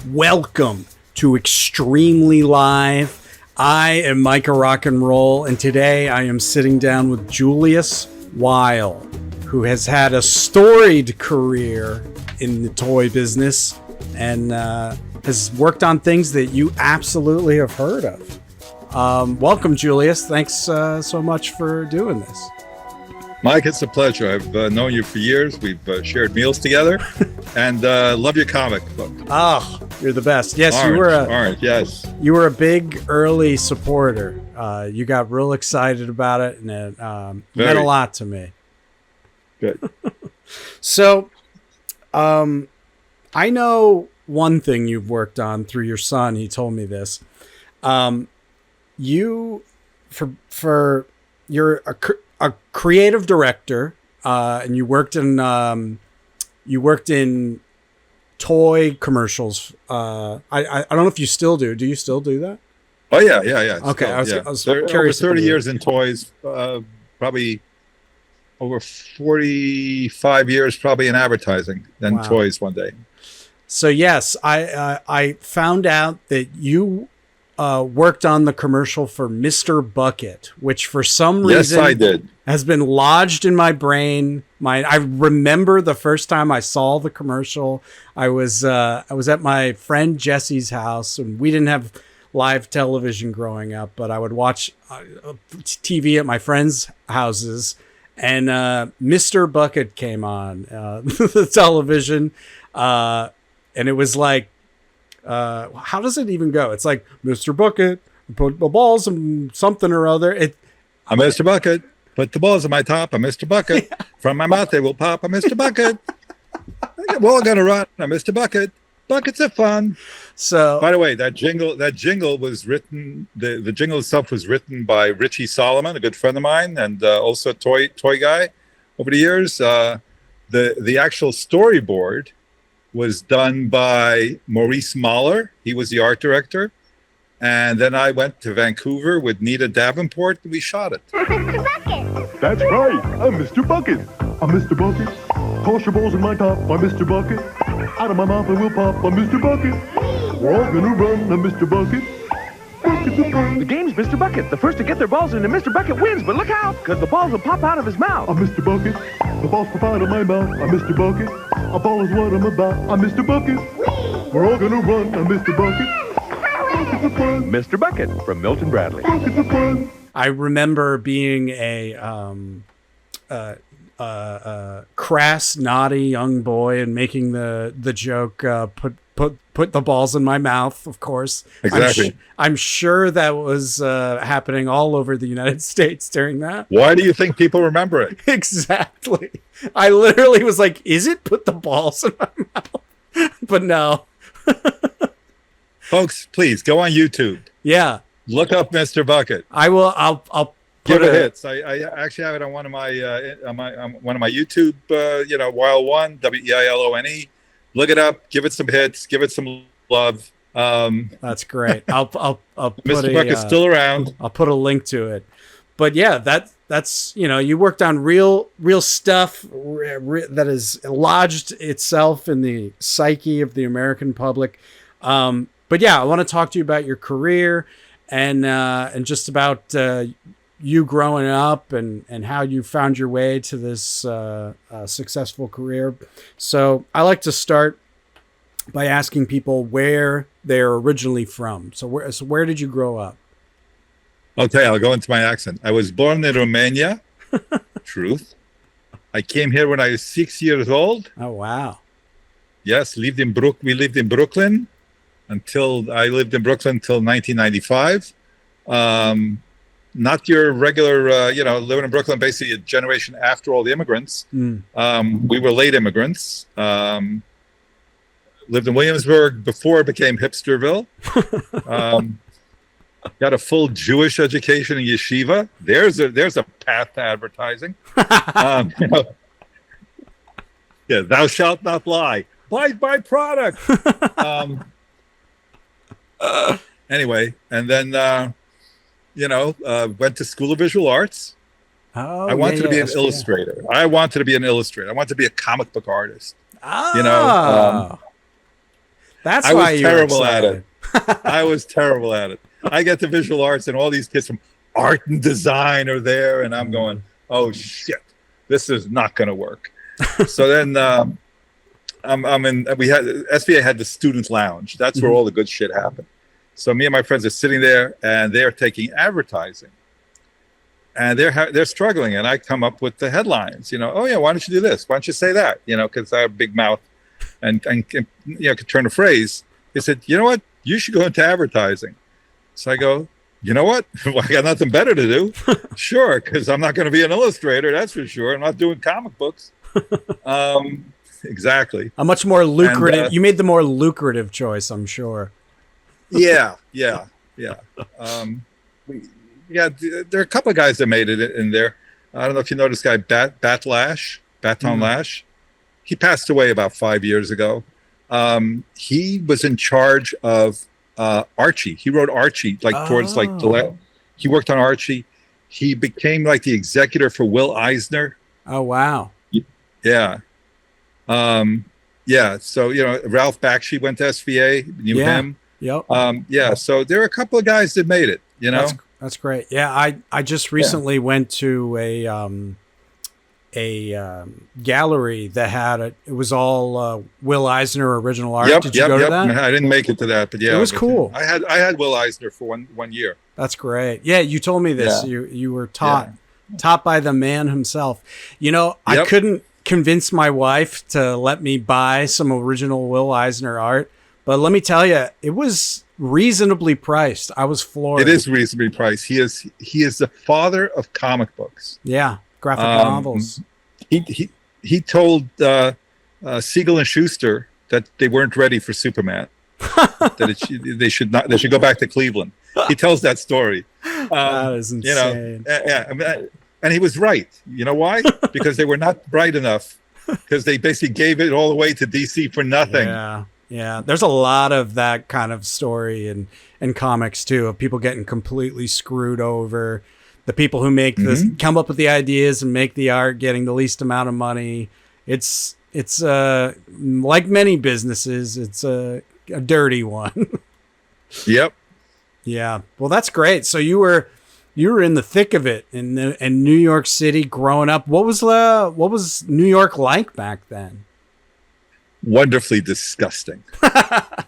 Welcome to Extremely Live. I am Micah Rock and Roll, and today I am sitting down with Julius Weil, who has had a storied career in the toy business and has worked on things that you absolutely have heard of. Welcome, Julius. Thanks so much for doing this. Mike, it's a pleasure. I've known you for years. We've shared meals together, and love your comic book. Oh, you're the best. Yes, Orange, yes. You were a big early supporter. You got real excited about it, and it meant a lot to me. Good. So, I know one thing you've worked on through your son. He told me this. You're a creative director, and you worked in toy commercials. I don't know if you still do. Do you still do that? Oh yeah. Okay, I was curious. Over 30 years in toys, probably over 45 years, probably in advertising, then toys one day. So yes, I found out that you worked on the commercial for Mr. Bucket, which for some reason I did. Has been lodged in my brain. I remember the first time I saw the commercial. I was at my friend Jesse's house, and we didn't have live television growing up, but I would watch TV at my friends' houses, and Mr. Bucket came on the television, and it was like, how does it even go? It's like, Mr. Bucket, put the balls in something or other. I'm Mr. Bucket. Put the balls in my top. I'm Mr. Bucket. Yeah. From my mouth they will pop. I'm Mr. Bucket. We're all gonna run. I'm Mr. Bucket. Buckets are fun. So, by the way, that jingle was written. The jingle itself was written by Richie Solomon, a good friend of mine, and also a toy guy over the years. The actual storyboard was done by Maurice Mahler. He was the art director. And then I went to Vancouver with Nita Davenport, and we shot it. Mr. Bucket! That's right, I'm Mr. Bucket. I'm Mr. Bucket. Toss your balls in my top, I'm Mr. Bucket. Out of my mouth I will pop, I'm Mr. Bucket. We're all gonna run, I'm Mr. Bucket. The game's Mr. Bucket. The first to get their balls into Mr. Bucket wins, but look out, because the balls will pop out of his mouth. I'm Mr. Bucket. The balls pop out of my mouth, I'm Mr. Bucket. A ball is what I'm about, I'm Mr. Bucket. We're all gonna run, I'm Mr. Bucket. Mr. Bucket from Milton Bradley. I remember being a crass, naughty young boy and making the joke, put the balls in my mouth, of course. Exactly. I'm sure that was happening all over the United States during that. Why do you think people remember it? Exactly. I literally was like, is it put the balls in my mouth? But no. Folks, please go on YouTube. Yeah. Look up Mr. Bucket. I will. I'll give it hits. I actually have it on one of my YouTube. Weil1 WEILONE. Look it up. Give it some hits. Give it some love. That's great. I'll put Mr. Bucket's still around. I'll put a link to it. But yeah, that's you worked on real stuff that has lodged itself in the psyche of the American public. But yeah, I want to talk to you about your career and just about you growing up and how you found your way to this successful career. So I like to start by asking people where they're originally from. So where did you grow up? Okay, I'll go into my accent. I was born in Romania. Truth. I came here when I was 6 years old. Oh, wow. Yes, we lived in Brooklyn. I lived in Brooklyn until 1995. Not your regular, living in Brooklyn, basically a generation after all the immigrants. We were late immigrants. Lived in Williamsburg before it became Hipsterville. Got a full Jewish education in yeshiva. There's a path to advertising. Yeah, thou shalt not lie. Buy product. Anyway, and then went to School of Visual Arts. Oh, I wanted to be an illustrator. I wanted to be an illustrator. I wanted to be a comic book artist. That's I why was you were terrible at excited. it. I was terrible at it. I get to visual arts, and all these kids from art and design are there, and I'm going, oh shit, this is not going to work. So then I'm in. We had SVA had the student lounge. That's where all the good shit happened. So me and my friends are sitting there, and they're taking advertising, and they're struggling. And I come up with the headlines. Oh yeah, why don't you do this? Why don't you say that? Because I have a big mouth, and could turn a phrase. They said, you know what? You should go into advertising. So I go, you know what? Well, I got nothing better to do. Sure, because I'm not going to be an illustrator. That's for sure. I'm not doing comic books. Exactly. A much more lucrative. And, you made the more lucrative choice, I'm sure. Yeah. There are a couple of guys that made it in there. I don't know if you know this guy, Baton Lash. He passed away about 5 years ago. He was in charge of Archie. He wrote Archie towards he worked on Archie. He became like the executor for Will Eisner. Oh wow. Yeah. So Ralph Bakshi went to SVA, knew him. Yep. So there are a couple of guys that made it, That's great. Yeah, I just recently went to a gallery that had it was all Will Eisner original art. Did you go to that? I didn't make it to that, but yeah, it was cool. I had Will Eisner for one year. That's great. Yeah, you told me this. Yeah. You were taught by the man himself. I couldn't convince my wife to let me buy some original Will Eisner art, but let me tell you, it was reasonably priced. I was floored. It is reasonably priced. He is the father of comic books. Yeah, graphic novels. He told Siegel and Schuster that they weren't ready for Superman. They should go back to Cleveland. He tells that story. That is insane. And he was right. You know why? Because they were not bright enough. Because they basically gave it all away to DC for nothing. Yeah. There's a lot of that kind of story in comics too, of people getting completely screwed over. The people who make this come up with the ideas and make the art getting the least amount of money. It's like many businesses, it's a dirty one. Yep. Yeah. Well, that's great. So you were in the thick of it in New York City growing up. What was New York like back then? Wonderfully disgusting.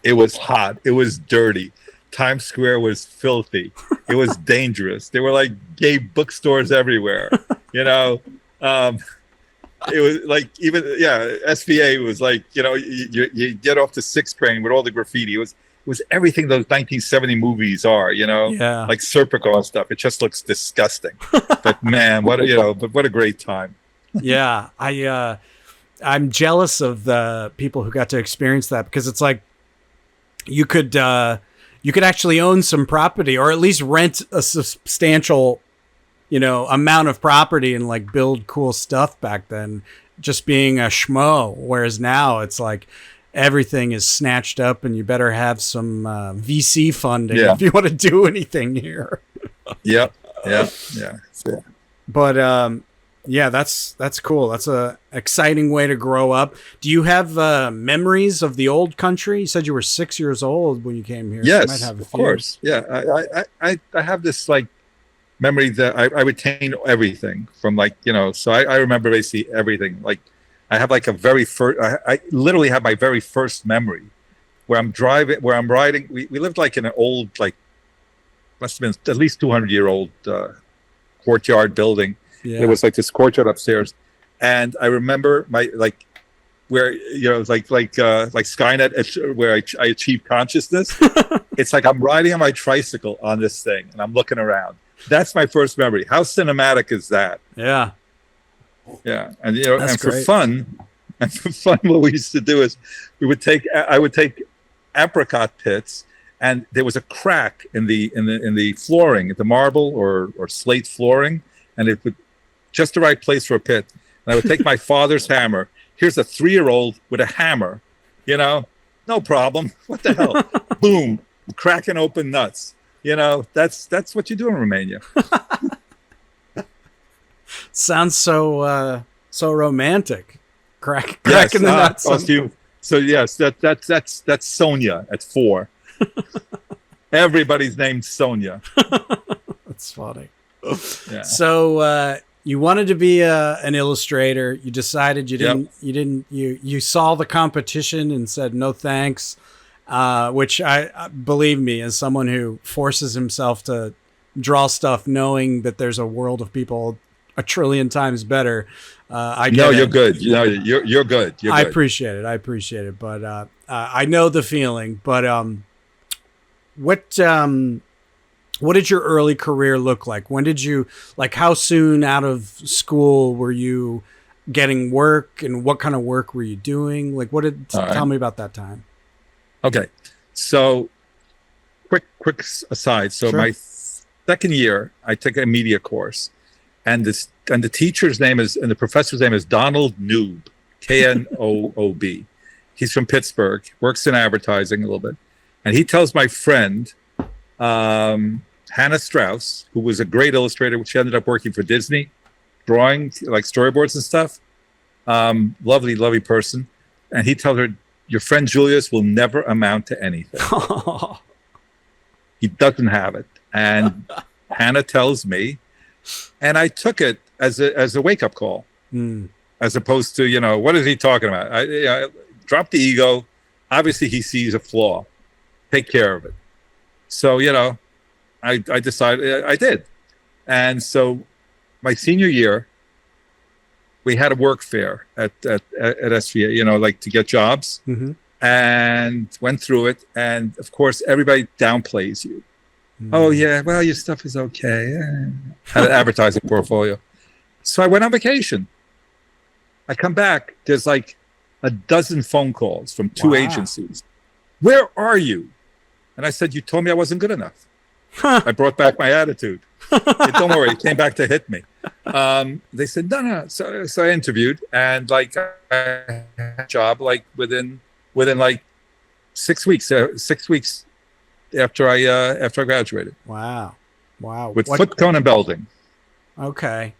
It was hot. It was dirty. Times Square was filthy. It was dangerous. There were like gay bookstores everywhere. It was like SVA was like, you get off the 6th train with all the graffiti. It was everything those 1970 movies are, like Serpico and stuff. It just looks disgusting. But man, what a great time. Yeah, I'm jealous of the people who got to experience that, because it's like you could actually own some property, or at least rent a substantial, amount of property and like build cool stuff back then, just being a schmo. Whereas now it's like everything is snatched up and you better have some VC funding if you want to do anything here. Yeah. But that's cool. That's a exciting way to grow up. Do you have memories of the old country? You said you were 6 years old when you came here. Yes, so you might have a of few. course. Yeah, I have this like memory that I retain everything from so I remember basically everything. Like I have like I literally have my very first memory where I'm riding. We lived like in an old, like must have been at least 200-year-old courtyard building. Yeah. There was like this courtyard upstairs, and I remember where it's like Skynet, where I achieved consciousness. It's like I'm riding on my tricycle on this thing, and I'm looking around. That's my first memory. How cinematic is that? Yeah, and and for fun, what we used to do is I would take apricot pits, and there was a crack in the flooring, the marble or slate flooring, and it would just the right place for a pit. And I would take my father's hammer. Here's a 3-year-old with a hammer, no problem. What the hell? Boom, cracking open nuts. That's what you do in Romania. Sounds so romantic. Cracking the nuts. So yes, that's Sonia at 4. Everybody's named Sonia. That's funny. Yeah. So you wanted to be an illustrator. You decided you saw the competition and said no thanks. Which I believe me, as someone who forces himself to draw stuff knowing that there's a world of people a trillion times better. I get you're it. good. You know, you're good. You're I good. appreciate it. But I know the feeling. But what did your early career look like? When did you, like, how soon out of school were you getting work, and what kind of work were you doing? Like, tell me about that time. Okay. So quick aside. So Sure. my second year, I took a media course, and the teacher's name is, and the professor's name is Donald Noob, Knoob. He's from Pittsburgh, works in advertising a little bit. And he tells my friend, Hannah Strauss, who was a great illustrator, which she ended up working for Disney, drawing like storyboards and stuff. Lovely person. And he tells her, your friend Julius will never amount to anything. He doesn't have it. And Hannah tells me, and I took it as a wake-up call, as opposed to, you know, what is he talking about? I dropped the ego. Obviously, he sees a flaw. Take care of it. So, you know, I decided I did. And so my senior year, we had a work fair at SVA, you know, like to get jobs, and went through it. And of course, everybody downplays you. Oh yeah, well, your stuff is okay. Had an advertising portfolio. So I went on vacation. I come back. There's like a dozen phone calls from 2 agencies. Where are you? And I said, you told me I wasn't good enough. I brought back my attitude. Don't worry, it came back to hit me. They said, no. So I interviewed, and like I had a job like within like 6 weeks. 6 weeks after I graduated. Wow. With foot cone and belting. Okay.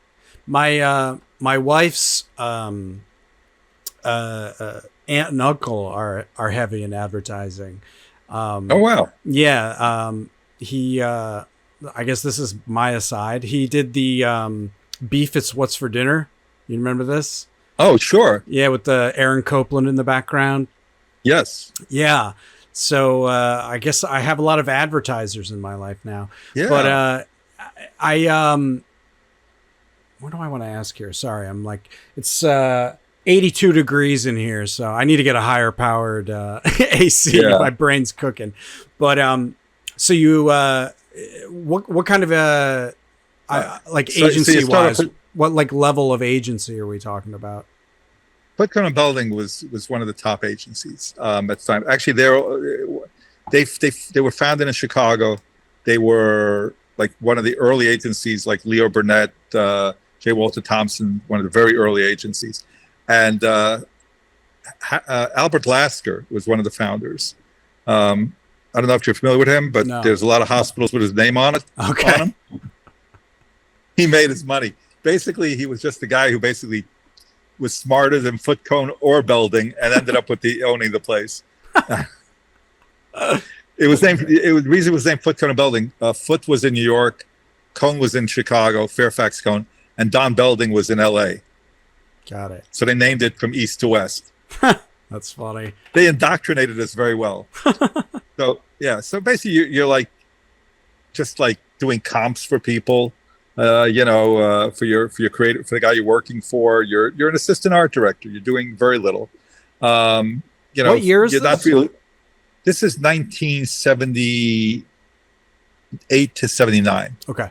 My wife's aunt and uncle are heavy in advertising. Oh wow. Yeah. He I guess this is my aside. He did the Beef It's What's for Dinner. You remember this? Oh, sure. Yeah, with the Aaron Copland in the background. Yes. Yeah. So I guess I have a lot of advertisers in my life now. Yeah. But what do I want to ask here? Sorry, I'm like, it's 82 degrees in here, so I need to get a higher powered AC. Yeah. My brain's cooking. But so you what kind of like agency wise? What like level of agency are we talking about? Foot Cone and Belting was one of the top agencies at the time. Actually, they were founded in Chicago. They were like one of the early agencies, like Leo Burnett, J. Walter Thompson, one of the very early agencies. And Albert Lasker was one of the founders. I don't know if you're familiar with him, but there's a lot of hospitals with his name on it. Okay. On him. He made his money. Basically, he was just the guy who basically was smarter than Foot Cone or Belting and ended up with owning the place. The reason it was named Foot Cone and Belting. Foot was in New York, Cone was in Chicago, Fairfax Cone, and Don Belding was in LA. Got it. So they named it from east to west. That's funny. They indoctrinated us very well. So yeah, so basically you're like just like doing comps for people. For your creative, for the guy you're working for, you're an assistant art director. You're doing very little. What year is this? This is 1978 to 79. Okay.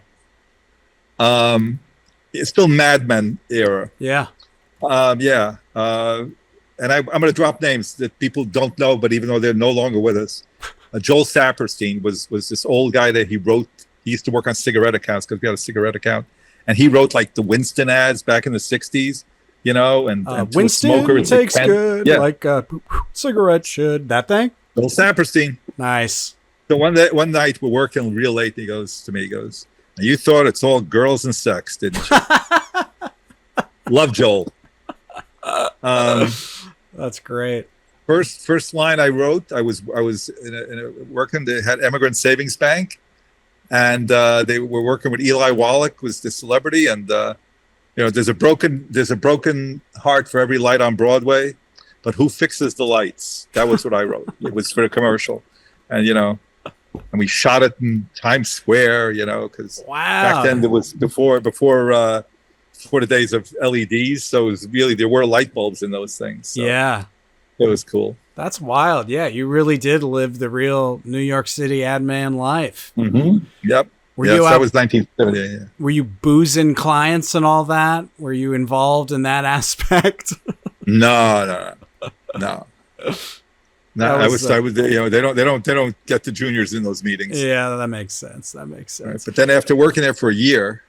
It's still Mad Men era. Yeah. And I'm going to drop names that people don't know, but even though they're no longer with us, Joel Saperstein was this old guy that he wrote. He used to work on cigarette accounts because we had a cigarette account, and he wrote like the Winston ads back in the '60s, you know. And Winston smoker takes good, like a cigarette should. That thing. Joel Saperstein. Nice. So one night we're working real late. And he goes to me, "You thought it's all girls and sex, didn't you?" Love Joel. That's great. First line I wrote, I was working. They had Immigrant Savings Bank, and they were working with Eli Wallach, was the celebrity, and there's a broken heart for every light on Broadway, but who fixes the lights? That was what I wrote. It was for a commercial, and and we shot it in Times Square, because back then it was before the days of LEDs, so it was really, there were light bulbs in those things. So. Yeah. It was cool. That's wild. Yeah, you really did live the real New York City ad man life. Mm-hmm. Yep. That was 1970. Yeah. Were you boozing clients and all that? Were you involved in that aspect? No. I was. They don't get the juniors in those meetings. Yeah, that makes sense. Right. But then after working there for a year,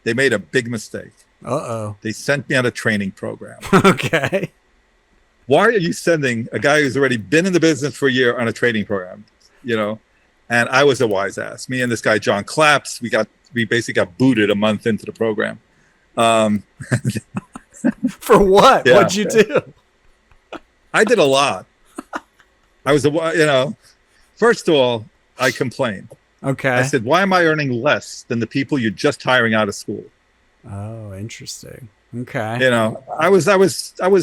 they made a big mistake. Uh-oh. They sent me on a training program. Okay. Why are you sending a guy who's already been in the business for a year on a training program? And I was a wise ass. Me and this guy, John Claps, we basically got booted a month into the program. For what? Yeah. What'd you do? I did a lot. I was, first of all, I complained. Okay. I said, why am I earning less than the people you're just hiring out of school? Oh, interesting. Okay. I was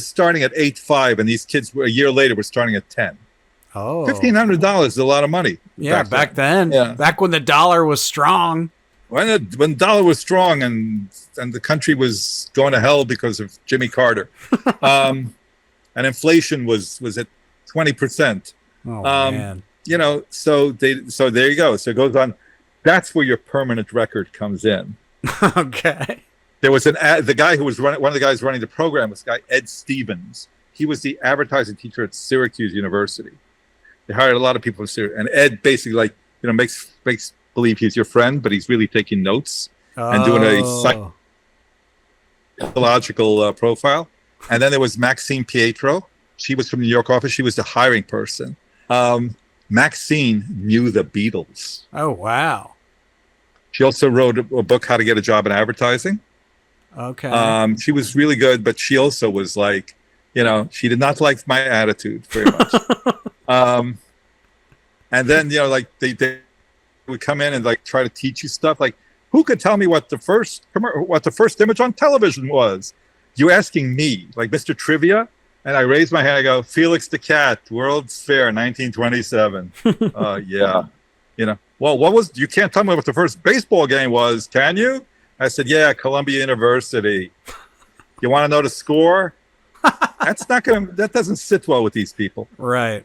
starting at 8.5, and these kids a year later were starting at 10. Oh. $1,500 is a lot of money. Yeah, back then. Yeah. Back when the dollar was strong. When the dollar was strong and the country was going to hell because of Jimmy Carter. And inflation was at 20%. Oh, man. So there you go. So it goes on. That's where your permanent record comes in. Okay. There was the guy who was running, one of the guys running the program was guy Ed Stevens. He was the advertising teacher at Syracuse University. They hired a lot of people from Syracuse, and Ed basically makes believe he's your friend, but he's really taking notes and doing a psychological profile. And then there was Maxine Pietro. She was from the New York office. She was the hiring person. Maxine knew the Beatles. Oh, wow. She also wrote a book, How to Get a Job in Advertising. Okay. She was really good, but she also was like, she did not like my attitude very much. And then, they would come in and try to teach you stuff. Like, who could tell me what the first image on television was? You asking me, like Mr. Trivia? And I raised my hand. I go, Felix the Cat, World's Fair, 1927. Yeah. Well, you can't tell me what the first baseball game was, can you? I said, yeah, Columbia University. You want to know the score? That doesn't sit well with these people. Right.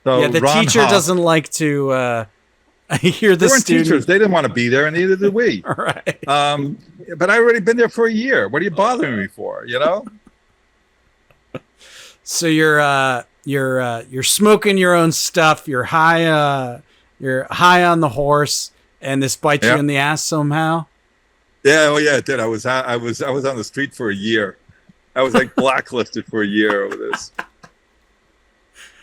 So yeah, the Ron teacher Hoff, doesn't like to hear the they weren't student. teachers. They didn't want to be there, and neither did we. Right. But I already been there for a year. What are you bothering me for, So you're smoking your own stuff. You're high on the horse, and this bites you in the ass somehow. Yeah, well, yeah, it did. I was on the street for a year. I was blacklisted for a year over this.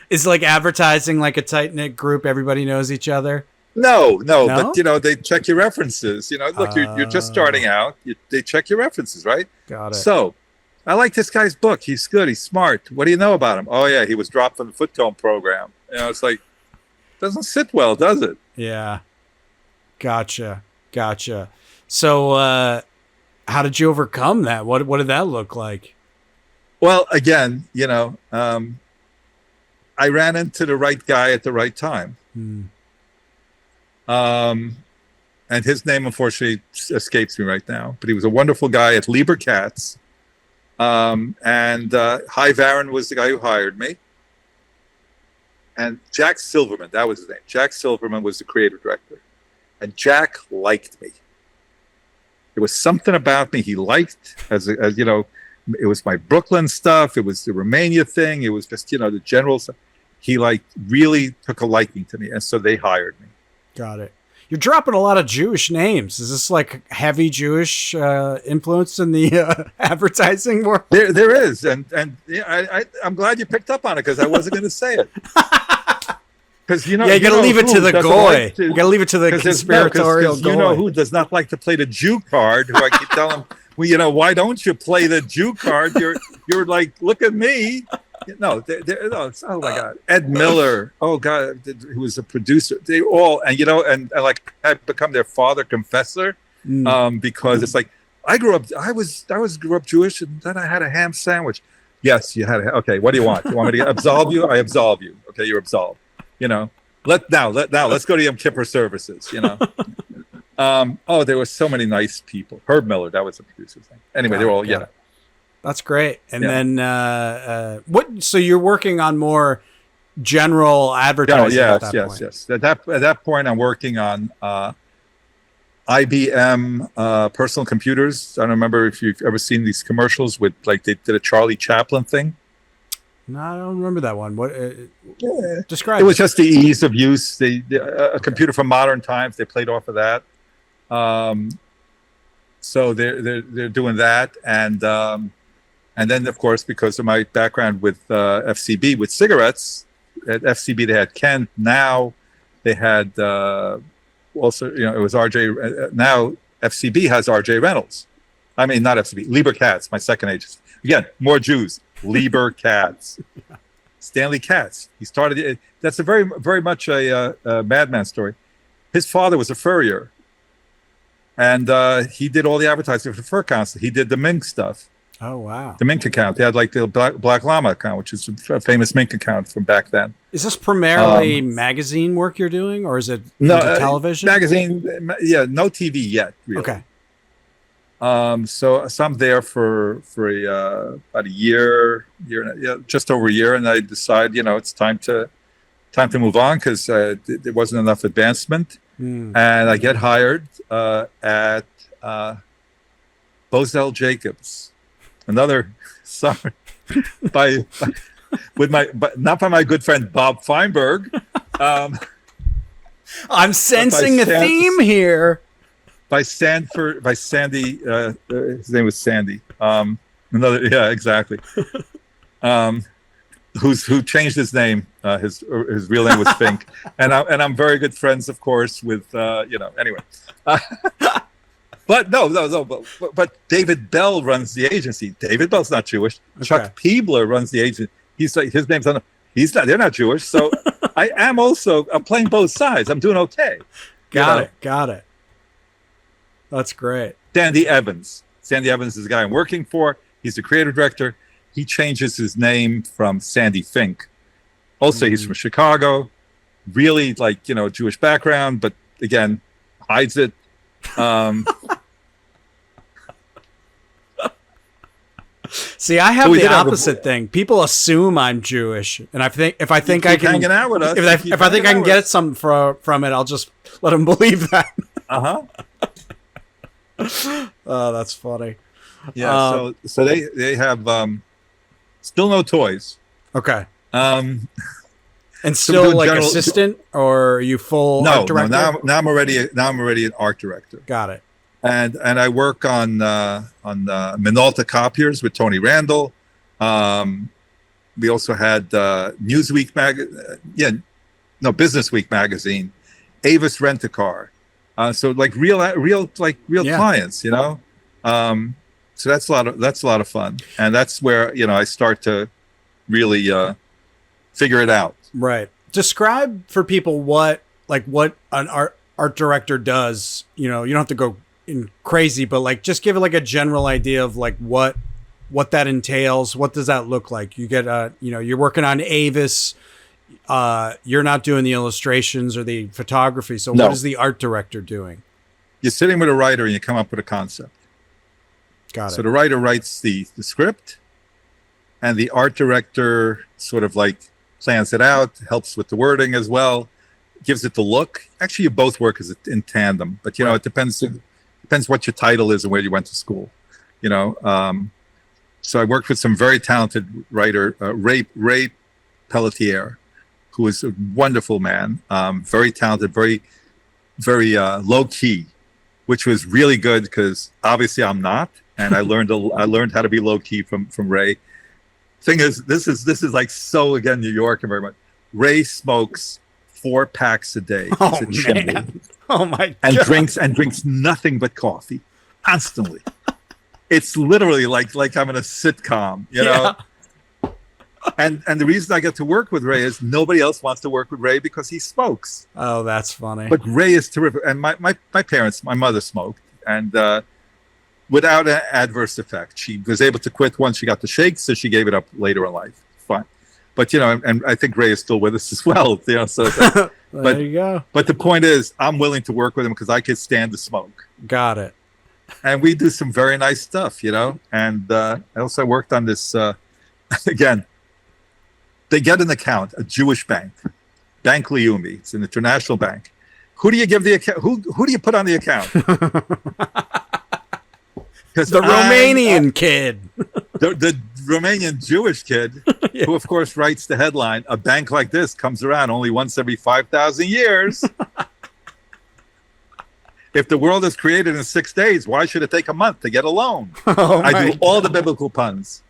Is advertising like a tight-knit group? Everybody knows each other? No, but they check your references. Look, you're just starting out. They check your references, right? Got it. So, I like this guy's book. He's good. He's smart. What do you know about him? Oh yeah, he was dropped from the foot cone program. It's doesn't sit well, does it? Yeah. Gotcha. So, how did you overcome that? What did that look like? Well, again, I ran into the right guy at the right time. And his name, unfortunately, escapes me right now. But he was a wonderful guy at Lieber Katz. And Hy Varen was the guy who hired me. And Jack Silverman, that was his name. Jack Silverman was the creative director. And Jack liked me. There was something about me he liked, as it was my Brooklyn stuff. It was the Romania thing. It was just, the general stuff. He really took a liking to me. And so they hired me. Got it. You're dropping a lot of Jewish names. Is this heavy Jewish influence in the advertising world? There is. And I'm glad you picked up on it because I wasn't going to say it. Because you got to leave it to the goy. You got to leave it to the conspiratorial goy. You know who does not like to play the Jew card? Who I keep telling him, well, why don't you play the Jew card? You're like, look at me. No, no, oh my God, Ed Miller. Oh God, who was a producer. They all, and and like I've become their father confessor, because it's like I grew up Jewish, and then I had a ham sandwich. Yes, you had okay. What do you want? You want me to absolve you? I absolve you. Okay, you're absolved. Let's go to Yom Kippur services. Oh, there were so many nice people. Herb Miller, that was the producer's name. Anyway, they were all That's great. And then so you're working on more general advertising at that point. Yes. At that point, I'm working on IBM personal computers. I don't remember if you've ever seen these commercials with, like, they did a Charlie Chaplin thing. No, I don't remember that one. What describe? It was just the ease of use. A computer from modern times. They played off of that. So they're doing that, and then, of course, because of my background with FCB with cigarettes, at FCB they had Kent. Now they had also, it was RJ. Now FCB has RJ Reynolds. I mean, not FCB, Lieber Katz, my second agency. Again, more Jews. Lieber Katz. Stanley Katz. He started. That's a very, very much a madman story. His father was a furrier, and he did all the advertising for the Fur Council. He did the mink stuff. Oh, wow. The mink account. They had, like, the Black Llama account, which is a famous mink account from back then. Is this primarily magazine work you're doing, or is it television? Magazine, no TV yet, really. Okay. So I'm there for about a year, just over a year, and I decide, it's time to move on, because there wasn't enough advancement, and I get hired at Bozell Jacobs. Another summer not by my good friend Bob Feinberg. I'm sensing a theme here. By Sandy. His name was Sandy. Exactly. Who changed his name? His real name was Fink, and I'm very good friends, of course, with Anyway. But but David Bell runs the agency. David Bell's not Jewish. Okay. Chuck Peebler runs the agency. He's like, his name's on. He's not. They're not Jewish. So I'm playing both sides. I'm doing okay. Got it. That's great. Sandy Evans. Sandy Evans is the guy I'm working for. He's the creative director. He changes his name from Sandy Fink. Also, he's from Chicago. Really, like, Jewish background, but again, hides it. See, I have the opposite thing. People assume I'm Jewish, and if I think I can hanging out with us, if I think I can get some from it, I'll just let them believe that. Oh, that's funny. Yeah. So they have still no toys. Okay. And still like assistant, or are you full art director? No. Now I'm already an art director. Got it. And I work on Minolta copiers with Tony Randall. We also had Newsweek Business Week magazine, Avis Rent a Car. So like real clients, So that's a lot of fun, and that's where I start to really figure it out. Right. Describe for people what an art director does. You don't have to go in crazy, but like just give it like a general idea of like what that entails. What does that look like? You get you're working on Avis. You're not doing the illustrations or the photography. So what is the art director doing? You're sitting with a writer and you come up with a concept. Got it. So the writer writes the script, and the art director sort of like plans it out, helps with the wording as well, gives it the look. Actually, you both work in tandem, but it depends what your title is and where you went to school. So I worked with some very talented writer, Ray Pelletier, who is a wonderful man, very talented, very, very low key, which was really good because obviously I'm not, and I learned how to be low key from Ray. Thing is, this is like so again New York and very much. Ray smokes 4 packs a day. Oh man! Oh my God! And drinks nothing but coffee, constantly. It's literally like I'm in a sitcom, And the reason I get to work with Ray is nobody else wants to work with Ray because he smokes. Oh, that's funny. But Ray is terrific. And my parents, my mother smoked, and without an adverse effect. She was able to quit once she got the shakes, so she gave it up later in life. Fine. But, and I think Ray is still with us as well. So there you go. But the point is, I'm willing to work with him because I can stand the smoke. Got it. And we do some very nice stuff, And I also worked on this, again, they get an account, a Jewish bank, Bank Leumi. It's an international bank. Who do you give the account? Who do you put on the account? The Romanian kid. The Romanian Jewish kid, yeah. Who, of course, writes the headline, a bank like this comes around only once every 5,000 years. If the world is created in 6 days, why should it take a month to get a loan? Oh, I do all the biblical puns.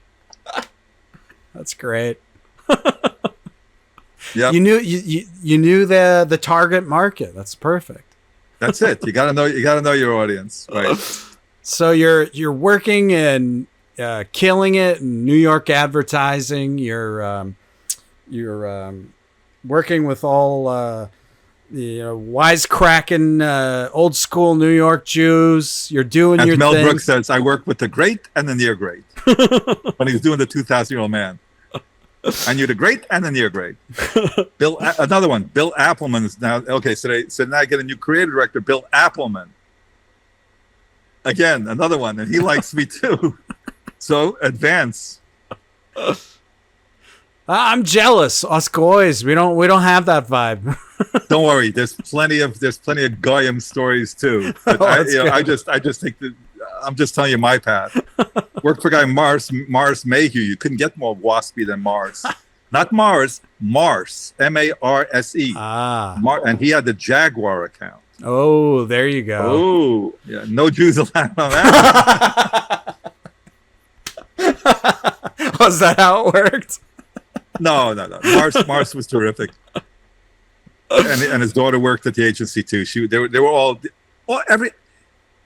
That's great. Yeah, you knew the target market. That's perfect. That's it. You gotta know your audience, right? So you're working and killing it in New York advertising. You're working with all wisecracking old school New York Jews. You're doing As your Mel thing. Brooks says, I work with the great and the near great. When he was doing the 2,000-year-old man. I knew the great and the near great. Another one. Bill Appleman is now okay. So now I get a new creative director, Bill Appleman. Again, another one, and he likes me too. So advance. I'm jealous. Us guys, we don't have that vibe. Don't worry. There's plenty of Goyim stories too. But I just think that I'm just telling you my path. Worked for a guy Mars Mayhew. You couldn't get more waspy than Mars. Not Mars, Mars. Marse. And he had the Jaguar account. Oh, there you go. Oh, yeah. No Jews allowed on that. Was that how it worked? No. Mars was terrific. And his daughter worked at the agency too. They were all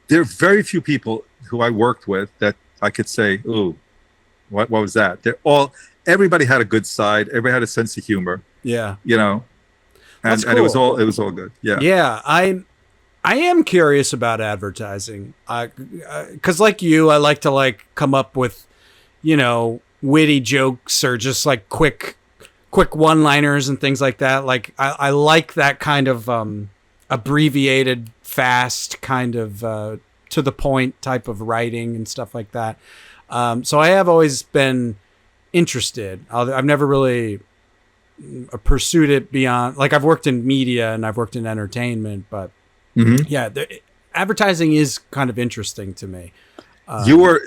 there are very few people who I worked with that I could say, ooh, what was that? Everybody had a good side. Everybody had a sense of humor. Yeah. And cool. And it was all good. Yeah. Yeah. I am curious about advertising. Cause like you, I like to come up with, witty jokes or just quick one-liners and things like that. I like that kind of, abbreviated, fast kind of, to the point type of writing and stuff like that. So I have always been interested. I've never really pursued it beyond, I've worked in media and I've worked in entertainment, but yeah, advertising is kind of interesting to me. You were,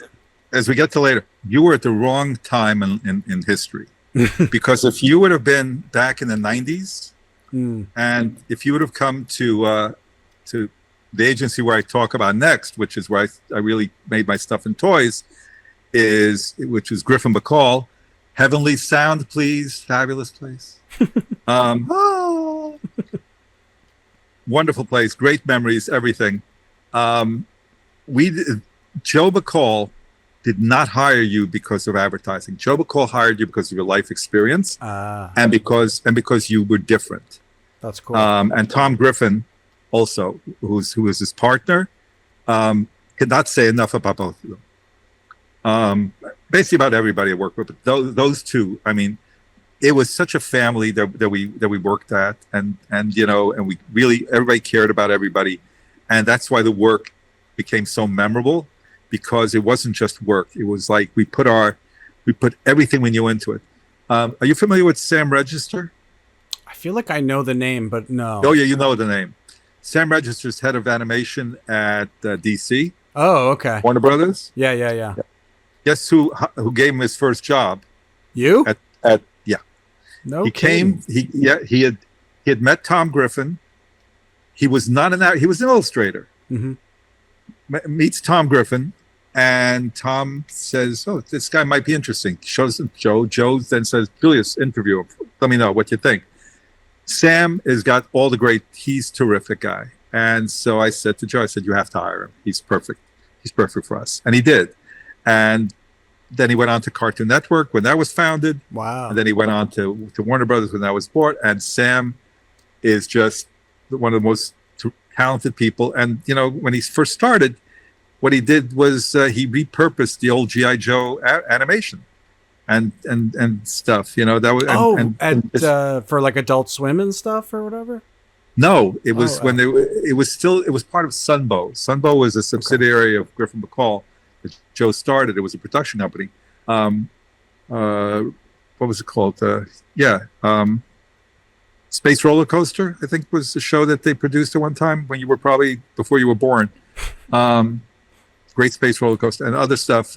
as we get to later, you were at the wrong time in history. Because if you would have been back in the 90s and if you would have come to the agency where I talk about next, which is where I really made my stuff in toys, which is Griffin McCall. Heavenly sound, please. Fabulous place. Wonderful place. Great memories. Everything. Joe McCall did not hire you because of advertising. Joe McCall hired you because of your life experience and because you were different. That's cool. And Tom Griffin, also, who is his partner, could not say enough about both of them. Basically about everybody I worked with, but those two, I mean, it was such a family that we worked at, and we really, everybody cared about everybody, and that's why the work became so memorable, because it wasn't just work. It was like we put everything we knew into it. Are you familiar with Sam Register? I feel like I know the name, but no. Oh yeah, you know the name. Sam Register's head of animation at DC. Oh, okay. Warner Brothers. Yeah. Guess who gave him his first job? You? At yeah. No. He kidding. came. He had met Tom Griffin. He was not he was an illustrator. Mm-hmm. Meets Tom Griffin, and Tom says, "Oh, this guy might be interesting." Shows him Joe. Joe then says, "Julius, interview him. Let me know what you think." Sam has got all the great. He's a terrific guy. And so I said to Joe, I said, "You have to hire him. He's perfect. He's perfect for us." And he did. And then he went on to Cartoon Network when that was founded. Wow. And then he went on to Warner Brothers when that was bought. And Sam is just one of the most talented people. And, you know, when he first started, what he did was he repurposed the old G.I. Joe animation and stuff, you know, that was for like Adult Swim and stuff or whatever. No, it was when it was part of Sunbow. Sunbow was a subsidiary of Griffin McCall that Joe started. It was a production company. What was it called? Space Roller Coaster, I think, was the show that they produced at one time when you were probably before you were born. Great Space Roller Coaster and other stuff.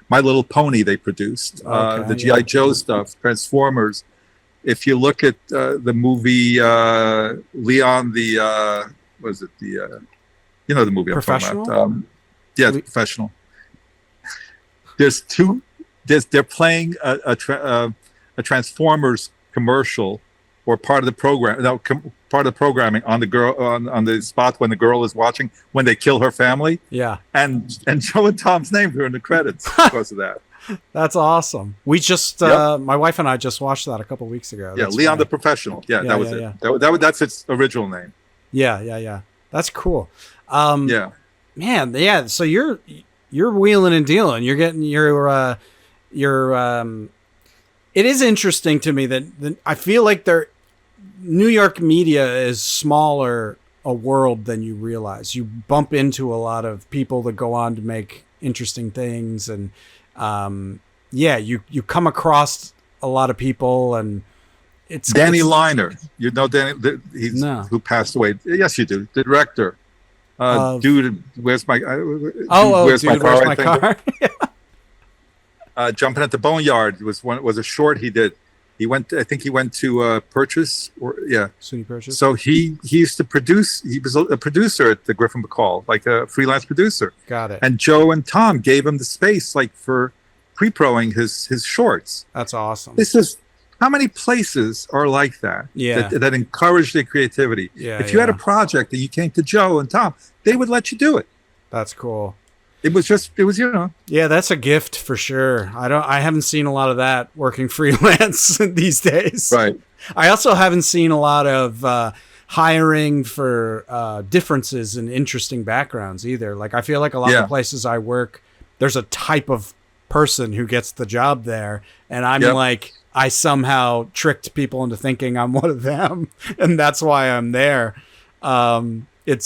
My Little Pony they produced. The G.I. Joe stuff, Transformers. If you look at the movie Leon, the was it the you know the movie Professional? I'm talking about? The Professional. They're playing a Transformers commercial or part of the program. No, part of the programming on the girl on the spot when the girl is watching when they kill her family. Yeah, and Joe and Tom's name are in the credits because of that. That's awesome. We just my wife and I just watched that a couple weeks ago. Yeah, Leon funny. The Professional. Yeah, that was it. Yeah. That's its original name. Yeah. That's cool. Yeah, man. Yeah. So you're wheeling and dealing. You're getting your. It is interesting to me that I feel like New York media is smaller a world than you realize. You bump into a lot of people that go on to make interesting things and. You come across a lot of people, and it's Danny Liner. You know Danny? Who passed away? Yes, you do. The director. Dude, where's my? Where's my car? Jumping at the Boneyard was a short he did. I think he went to Purchase SUNY Purchase. So he used to produce. He was a producer at the Griffin McCall, like a freelance producer. Got it. And Joe and Tom gave him the space, like for pre-proing his shorts. That's awesome. This is how many places are like that. Yeah. That encourage their creativity. Yeah. If you had a project and you came to Joe and Tom, they would let you do it. That's cool. It was you know. Yeah, that's a gift for sure. I haven't seen a lot of that working freelance these days. Right. I also haven't seen a lot of hiring for differences in interesting backgrounds either. Like I feel like a lot of the places I work, there's a type of person who gets the job there, and I'm like I somehow tricked people into thinking I'm one of them, and that's why I'm there. It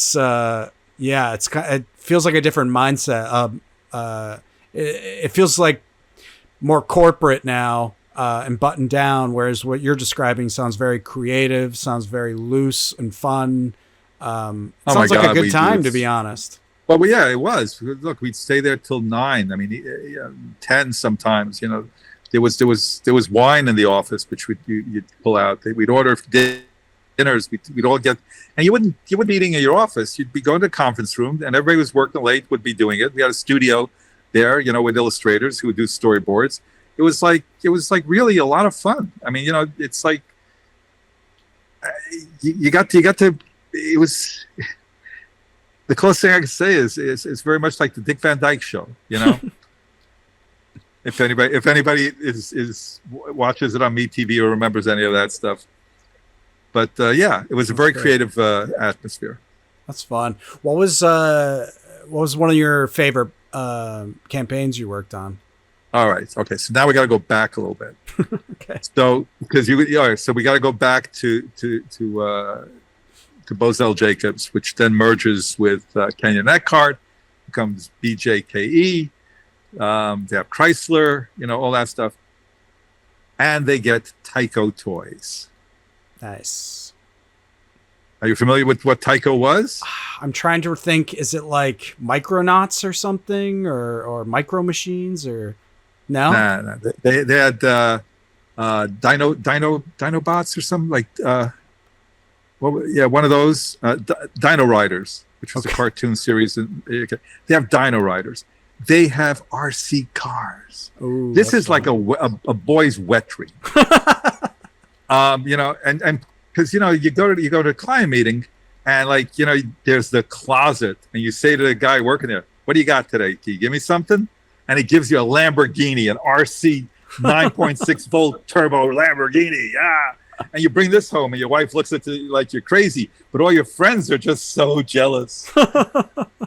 feels like a different mindset. It feels like more corporate now and buttoned down, whereas what you're describing sounds very creative, sounds very loose and fun. Sounds like a good time, to be honest. Well, yeah, it was. Look, we'd stay there till 9. I mean, 10 sometimes. You know, there was wine in the office, which you'd pull out. We'd order dinners. We'd all get. And you wouldn't be eating in your office. You'd be going to a conference room, and everybody who's working late would be doing it. We had a studio there, you know, with illustrators who would do storyboards. It was like really a lot of fun. I mean, you know, it's like you got to. It was the closest thing I can say is it's very much like the Dick Van Dyke Show, you know. If anybody is watches it on MeTV or remembers any of that stuff. But it was a very creative atmosphere. That's fun. What was one of your favorite campaigns you worked on? All right. Okay. So now we got to go back a little bit. Okay. So because so we got to go back to Bozell Jacobs, which then merges with Kenyon Eckhart, becomes BJKE. They have Chrysler, you know, all that stuff, and they get Tyco toys. Nice. Are you familiar with what Tyco was? I'm trying to think. Is it like Micronauts or something, or Micro Machines, or no? Nah. They had Dinobots or something like. One of those Dino Riders, which was a cartoon series. They have Dino Riders. They have RC cars. Ooh, this is fun. Like a boy's wet dream. You know, and because you know you go to a client meeting, and like there's the closet, and you say to the guy working there, "What do you got today? Can you give me something?" and he gives you a Lamborghini, an RC 9.6 volt turbo Lamborghini. Yeah. And you bring this home and your wife looks at you like you're crazy, but all your friends are just so jealous.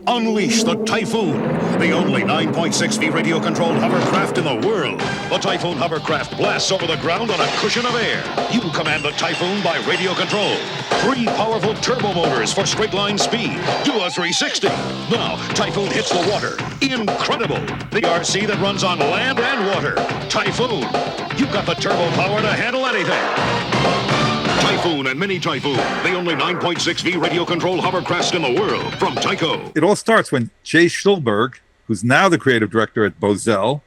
Unleash the Typhoon, the only 9.6 V radio-controlled hovercraft in the world. The Typhoon hovercraft blasts over the ground on a cushion of air. You command the Typhoon by radio control. 3 powerful turbo motors for straight-line speed. Do a 360. Now, Typhoon hits the water. Incredible. The RC that runs on land and water. Typhoon. You've got the turbo power to handle anything. Typhoon and Mini Typhoon, the only 9.6 V radio-controlled hovercrafts in the world from Tyco. It all starts when Jay Schulberg, who's now the creative director at Bozell,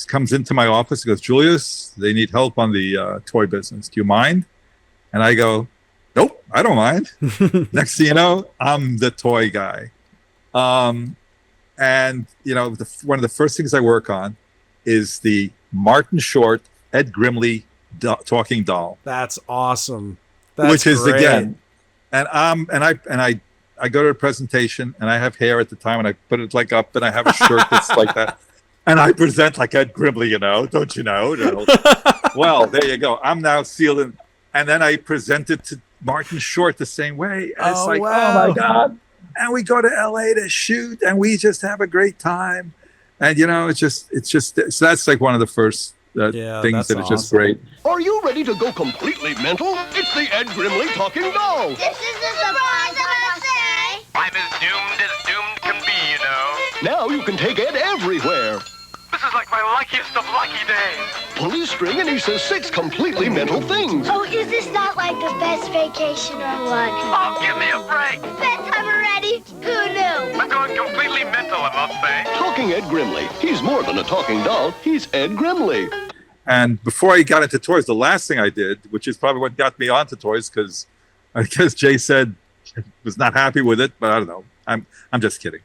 comes into my office and goes, Julius, they need help on the toy business. Do you mind? And I go, nope, I don't mind. Next thing you know, I'm the toy guy. And, you know, one of the first things I work on is the Martin Short, Ed Grimley talking doll. That's awesome. That's which is great. Again, and I go to a presentation and I have hair at the time and I put it like up and I have a shirt that's like that and I present like Ed Grimley, you know, don't you know? Well, there you go. I'm now sealed and then I present it to Martin Short the same way. And it's like, wow. Oh my God. And we go to LA to shoot and we just have a great time. And you know, it's just so that's like one of the first things that are just great. Are you ready to go completely mental? It's the Ed Grimley Talking Doll. This is the surprise I say. I'm as doomed can be, you know. Now you can take Ed everywhere. This is like my luckiest of lucky days. Pull his string and he says 6 completely mental things. Oh, is this not like the best vacation or what? Oh, give me a break. Bedtime already? Who knew? I'm going completely mental, I must say. Talking Ed Grimley. He's more than a talking doll. He's Ed Grimley. And before I got into toys, the last thing I did, which is probably what got me onto toys, because I guess Jay said was not happy with it, but I don't know. I'm just kidding.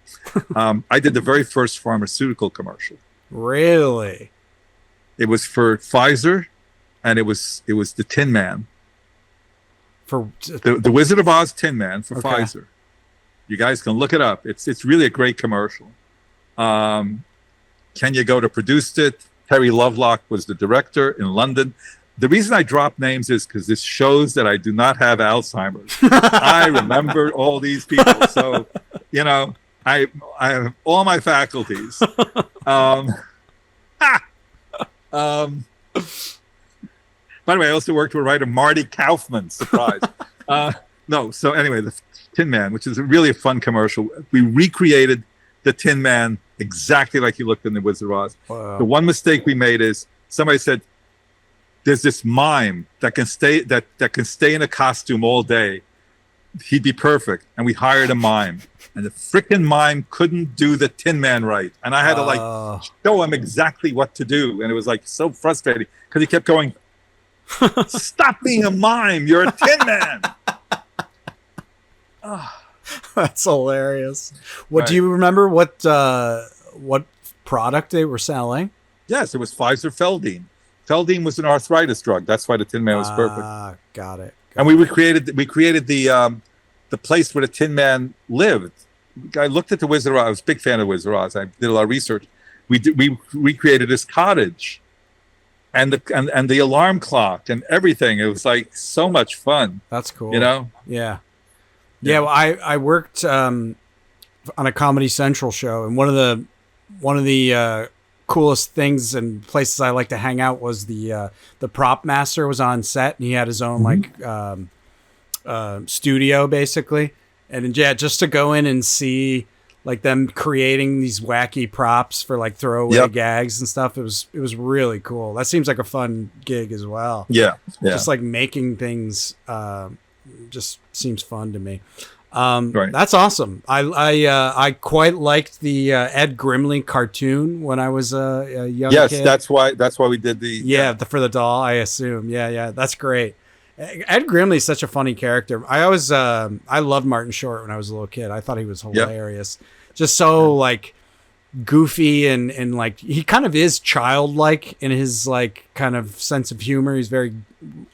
I did the very first pharmaceutical commercial. Really? It was for Pfizer, and it was the Tin Man. For the Wizard of Oz Tin Man for Okay. Pfizer. You guys can look it up. It's really a great commercial. Kenya Goda produced it. Terry Lovelock was the director in London. The reason I drop names is because this shows that I do not have Alzheimer's. I remember all these people. So, you know, I have all my faculties. By the way, I also worked with writer Marty Kaufman. Surprise. No, so anyway, the Tin Man, which is really a fun commercial. We recreated the Tin Man exactly like he looked in the Wizard of Oz. Wow. The one mistake we made is somebody said, "There's this mime that can stay in a costume all day. He'd be perfect." And we hired a mime, and the frickin' mime couldn't do the Tin Man right, and I had to like show him exactly what to do, and it was like so frustrating because he kept going, "Stop being a mime! You're a Tin Man." That's hilarious. What do Right. you remember? What product they were selling? Yes, it was Pfizer Feldine. Feldine was an arthritis drug. That's why the Tin Man was perfect. Got it. And we created the place where the Tin Man lived. I looked at the Wizard of Oz. I was a big fan of Wizard of Oz. I did a lot of research. We recreated his cottage, and the alarm clock and everything. It was like so much fun. That's cool. You know? Yeah. Well, I worked on a Comedy Central show, and one of the coolest things and places I like to hang out was the prop master was on set, and he had his own studio basically, and yeah, just to go in and see like them creating these wacky props for like throwaway gags and stuff. It was really cool. That seems like a fun gig as well. Yeah. Just like making things just seems fun to me. Right. That's awesome. I quite liked the Ed Grimley cartoon when I was a young kid. Yes, that's why we did the for the doll, I assume. Yeah, that's great. Ed Grimley's such a funny character. I always I loved Martin Short when I was a little kid. I thought he was hilarious. Just so like goofy and like he kind of is childlike in his like kind of sense of humor. He's very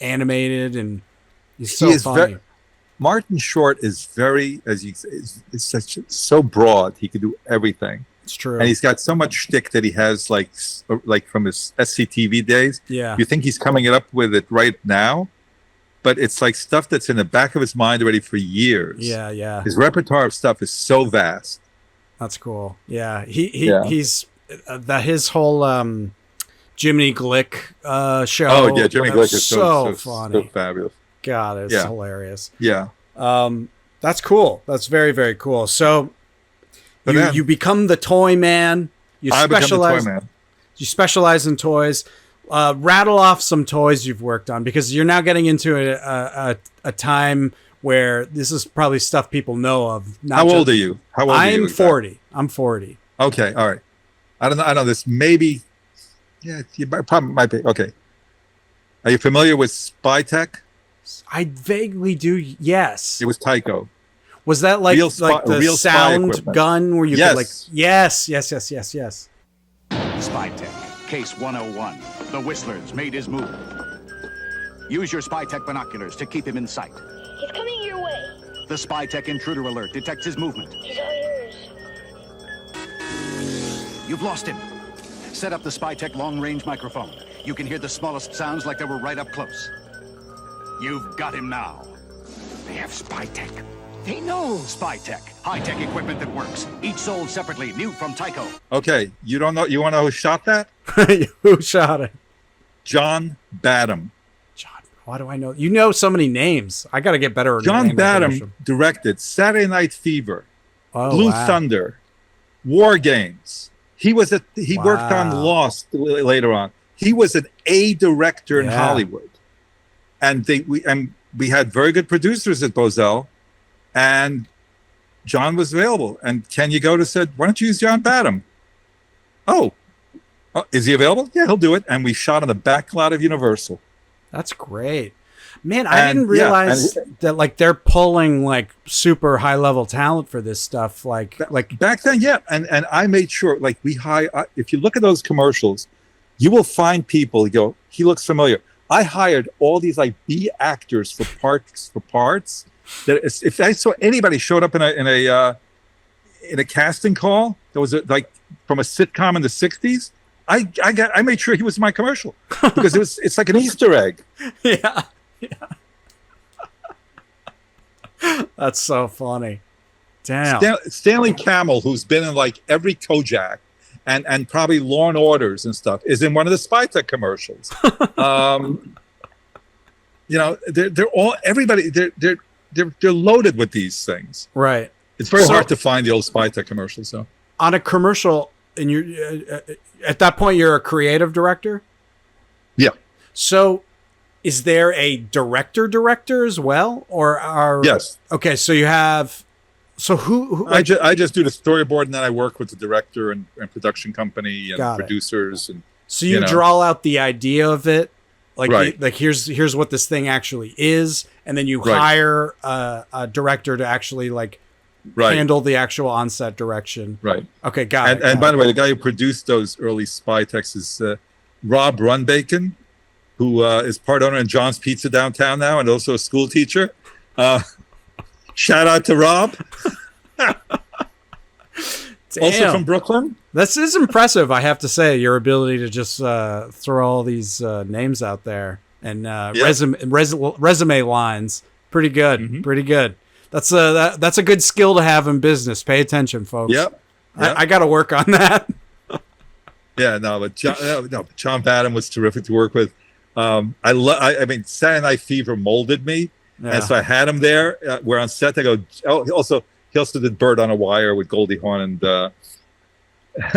animated and he's so funny. Martin Short is very, as you say, is so broad. He could do everything. It's true. And he's got so much shtick that he has like from his SCTV days. Yeah. You think he's coming up with it right now, but it's like stuff that's in the back of his mind already for years. Yeah, yeah. His repertoire of stuff is so vast. That's cool. Yeah, he's his whole Jiminy Glick show. Oh yeah, Jimmy Glick is so funny, so fabulous. God, it's hilarious. Yeah. That's cool. That's very, very cool. So you become the toy man. I become the toy man. You specialize in toys. Rattle off some toys you've worked on, because you're now getting into a time where this is probably stuff people know of. How old are you? I'm 40. I'm 40. Okay, all right. I don't know. This maybe. Yeah, you probably might be. Okay. Are you familiar with Spytek? I vaguely do. Yes. It was Tyco. Was that like the sound gun where you could like? Yes. Spytek, case 101. The Whistlers made his move. Use your Spytek binoculars to keep him in sight. He's coming your way. The Spytek intruder alert detects his movement. He's all yours. You've lost him. Set up the Spytek long-range microphone. You can hear the smallest sounds like they were right up close. You've got him now. They have Spytek. They know Spytek. High-tech equipment that works. Each sold separately, new from Tyco. Okay, you don't know. You want to know who shot that? Who shot it? John Badham. John, why do I know? You know so many names. I got to get better. John Badham directed Saturday Night Fever, Blue Thunder, War Games. He worked on Lost later on. He was an A director in Hollywood, and we had very good producers at Bozell, and John was available. And Ken Yagoda said, "Why don't you use John Badham?" Oh, is he available? Yeah, he'll do it. And we shot on the back lot of Universal. That's great. Man, I didn't realize that like they're pulling like super high level talent for this stuff. Like back then, yeah. And I made sure, like, we hire. If you look at those commercials, you will find people who go, he looks familiar. I hired all these like B actors for parts. That if I saw anybody showed up in a casting call that was like from a sitcom in the '60s, I made sure he was in my commercial because it's like an Easter egg. Yeah. That's so funny. Damn. Stanley Camel, who's been in like every Kojak and probably Law and Orders and stuff, is in one of the Spytek commercials. They're all everybody. They're loaded with these things. Right. It's very hard to find the old Spytek commercials. So on a commercial, and you're at that point, you're a creative director. Yeah. So, is there a director as well, or are yes? Okay, so you have. So who I just do the storyboard, and then I work with the director and production company and producers, and so you draw out the idea of it. Like, right. Like here's what this thing actually is, and then you hire a director to actually like handle the actual on-set direction. Right. Okay, got it. And by the way, the guy who produced those early Spyteks is Rob Runbacon, who is part owner in John's Pizza downtown now, and also a school teacher. Shout out to Rob. Also from Brooklyn. This is impressive, I have to say, your ability to just throw all these names out there and resume lines. Pretty good. Mm-hmm. Pretty good. That's a good skill to have in business. Pay attention, folks. Yep. I got to work on that. But John Badham was terrific to work with. I mean, Saturday Night Fever molded me, and so I had him there. We're on set. They go. Oh, he also did Bird on a Wire with Goldie Hawn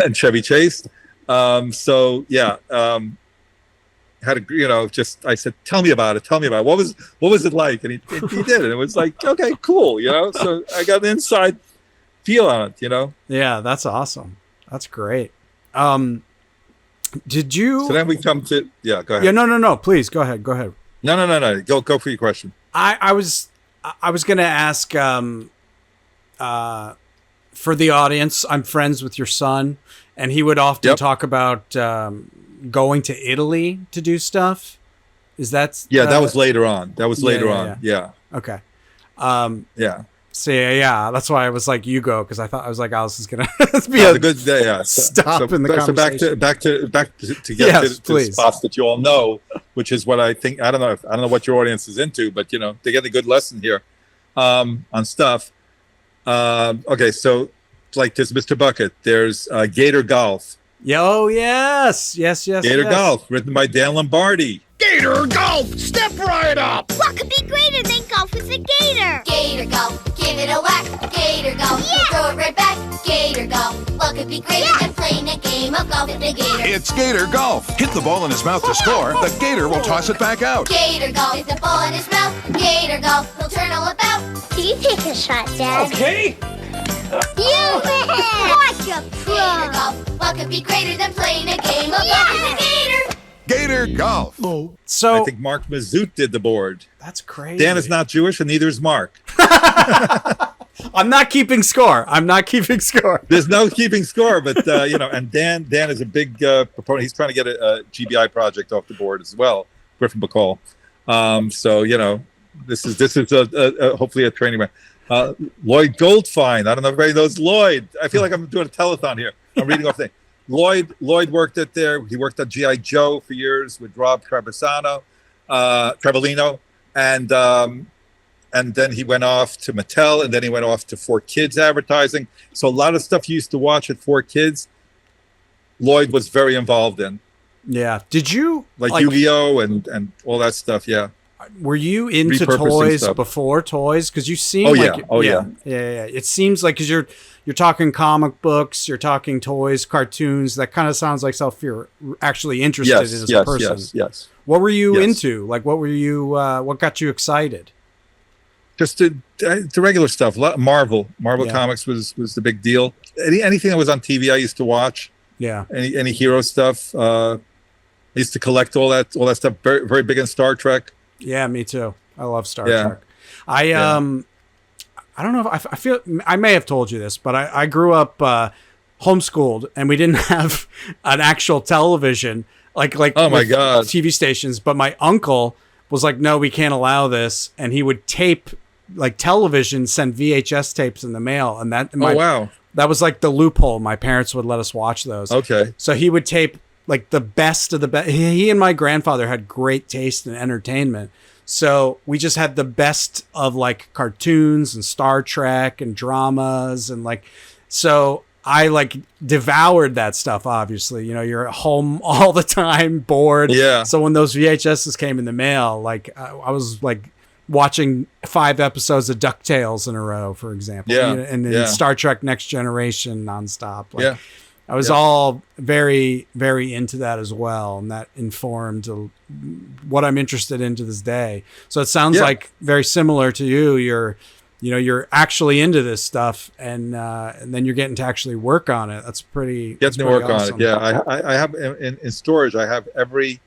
and Chevy Chase. Had a I said, tell me about it. What was it like? And he did, and it was like, okay, cool, So I got an inside feel on it, Yeah, that's awesome. That's great. Did you? So then we come to go ahead. Yeah, no. Please go ahead. No. Go for your question. I was gonna ask for the audience. I'm friends with your son, and he would often talk about going to Italy to do stuff. Is that? That was later on. Yeah. Okay. See, yeah, that's why I was like, you go, because I was like, Alice is gonna be a good day. Yeah. Stop in the so conversation. back to get Yes, to please. spots that you all know, which is what I think. I don't know what your audience is into, but they get a good lesson here on stuff. Okay, so like there's Mr. Bucket. There's Gator Golf. Oh yes. Gator Golf, written by Dan Lombardi. Gator Golf! Step right up! What could be greater than golf with a gator? Gator Golf, give it a whack. Gator Golf, throw it right back. Gator Golf, what could be greater than playing a game of golf with a gator? It's Gator Golf. Hit the ball in his mouth to score. The Gator will toss it back out. Gator Golf, hit the ball in his mouth. Gator Golf, he'll turn all about. Can you take a shot, Dad? Okay. You watch a pro. Gator Golf, what could be greater than playing a game of golf with a gator? Gator Golf. So I think Mark Mazout did the board. that's crazy. Dan is not Jewish, and neither is Mark. I'm not keeping score. There's no keeping score, but and Dan is a big proponent. He's trying to get a GBI project off the board as well. Griffin Bacall. So this is a hopefully a training round. Lloyd Goldfine. I don't know if everybody knows Lloyd. I feel like I'm doing a telethon here. I'm reading off things. Lloyd worked at there. He worked at G.I. Joe for years with Rob Trevellino, and then he went off to Mattel, and then he went off to 4Kids advertising. So a lot of stuff you used to watch at 4Kids, Lloyd was very involved in. Yeah. Did you like Yu-Gi-Oh and all that stuff? Yeah. Were you into Repurposing toys stuff. before toys? Because you seem Oh, like yeah. yeah. It seems like because you're talking comic books, you're talking toys, cartoons. That kind of sounds like stuff you're actually interested in as a person. Yes. What were you Yes. into? Like, what were you? What got you excited? Just the regular stuff. Marvel Yeah. Comics was the big deal. Anything that was on TV, I used to watch. Yeah. Any hero stuff. I used to collect all that stuff. Very, very big in Star Trek. Yeah, me too. I love Star Yeah. Trek. I don't know if I feel I may have told you this, but I grew up homeschooled, and we didn't have an actual television like Oh my with God. TV stations. But my uncle was like, no, we can't allow this, and he would tape like television, send VHS tapes in the mail, and that Oh wow. that was like the loophole. My parents would let us watch those. Okay. So he would tape like the best of the best. He and my grandfather had great taste in entertainment. So we just had the best of like cartoons and Star Trek and dramas and so I devoured that stuff. Obviously, you're at home all the time, bored. Yeah. So when those VHSs came in the mail, I was watching 5 episodes of DuckTales in a row, for example. Yeah. And then Yeah. Star Trek Next Generation nonstop. Yeah. I was all very, very into that as well, and that informed what I'm interested in to this day. So it sounds like very similar to you. You're actually into this stuff, and then you're getting to actually work on it. That's pretty. Getting to work on it. Yeah, I have in storage. I have every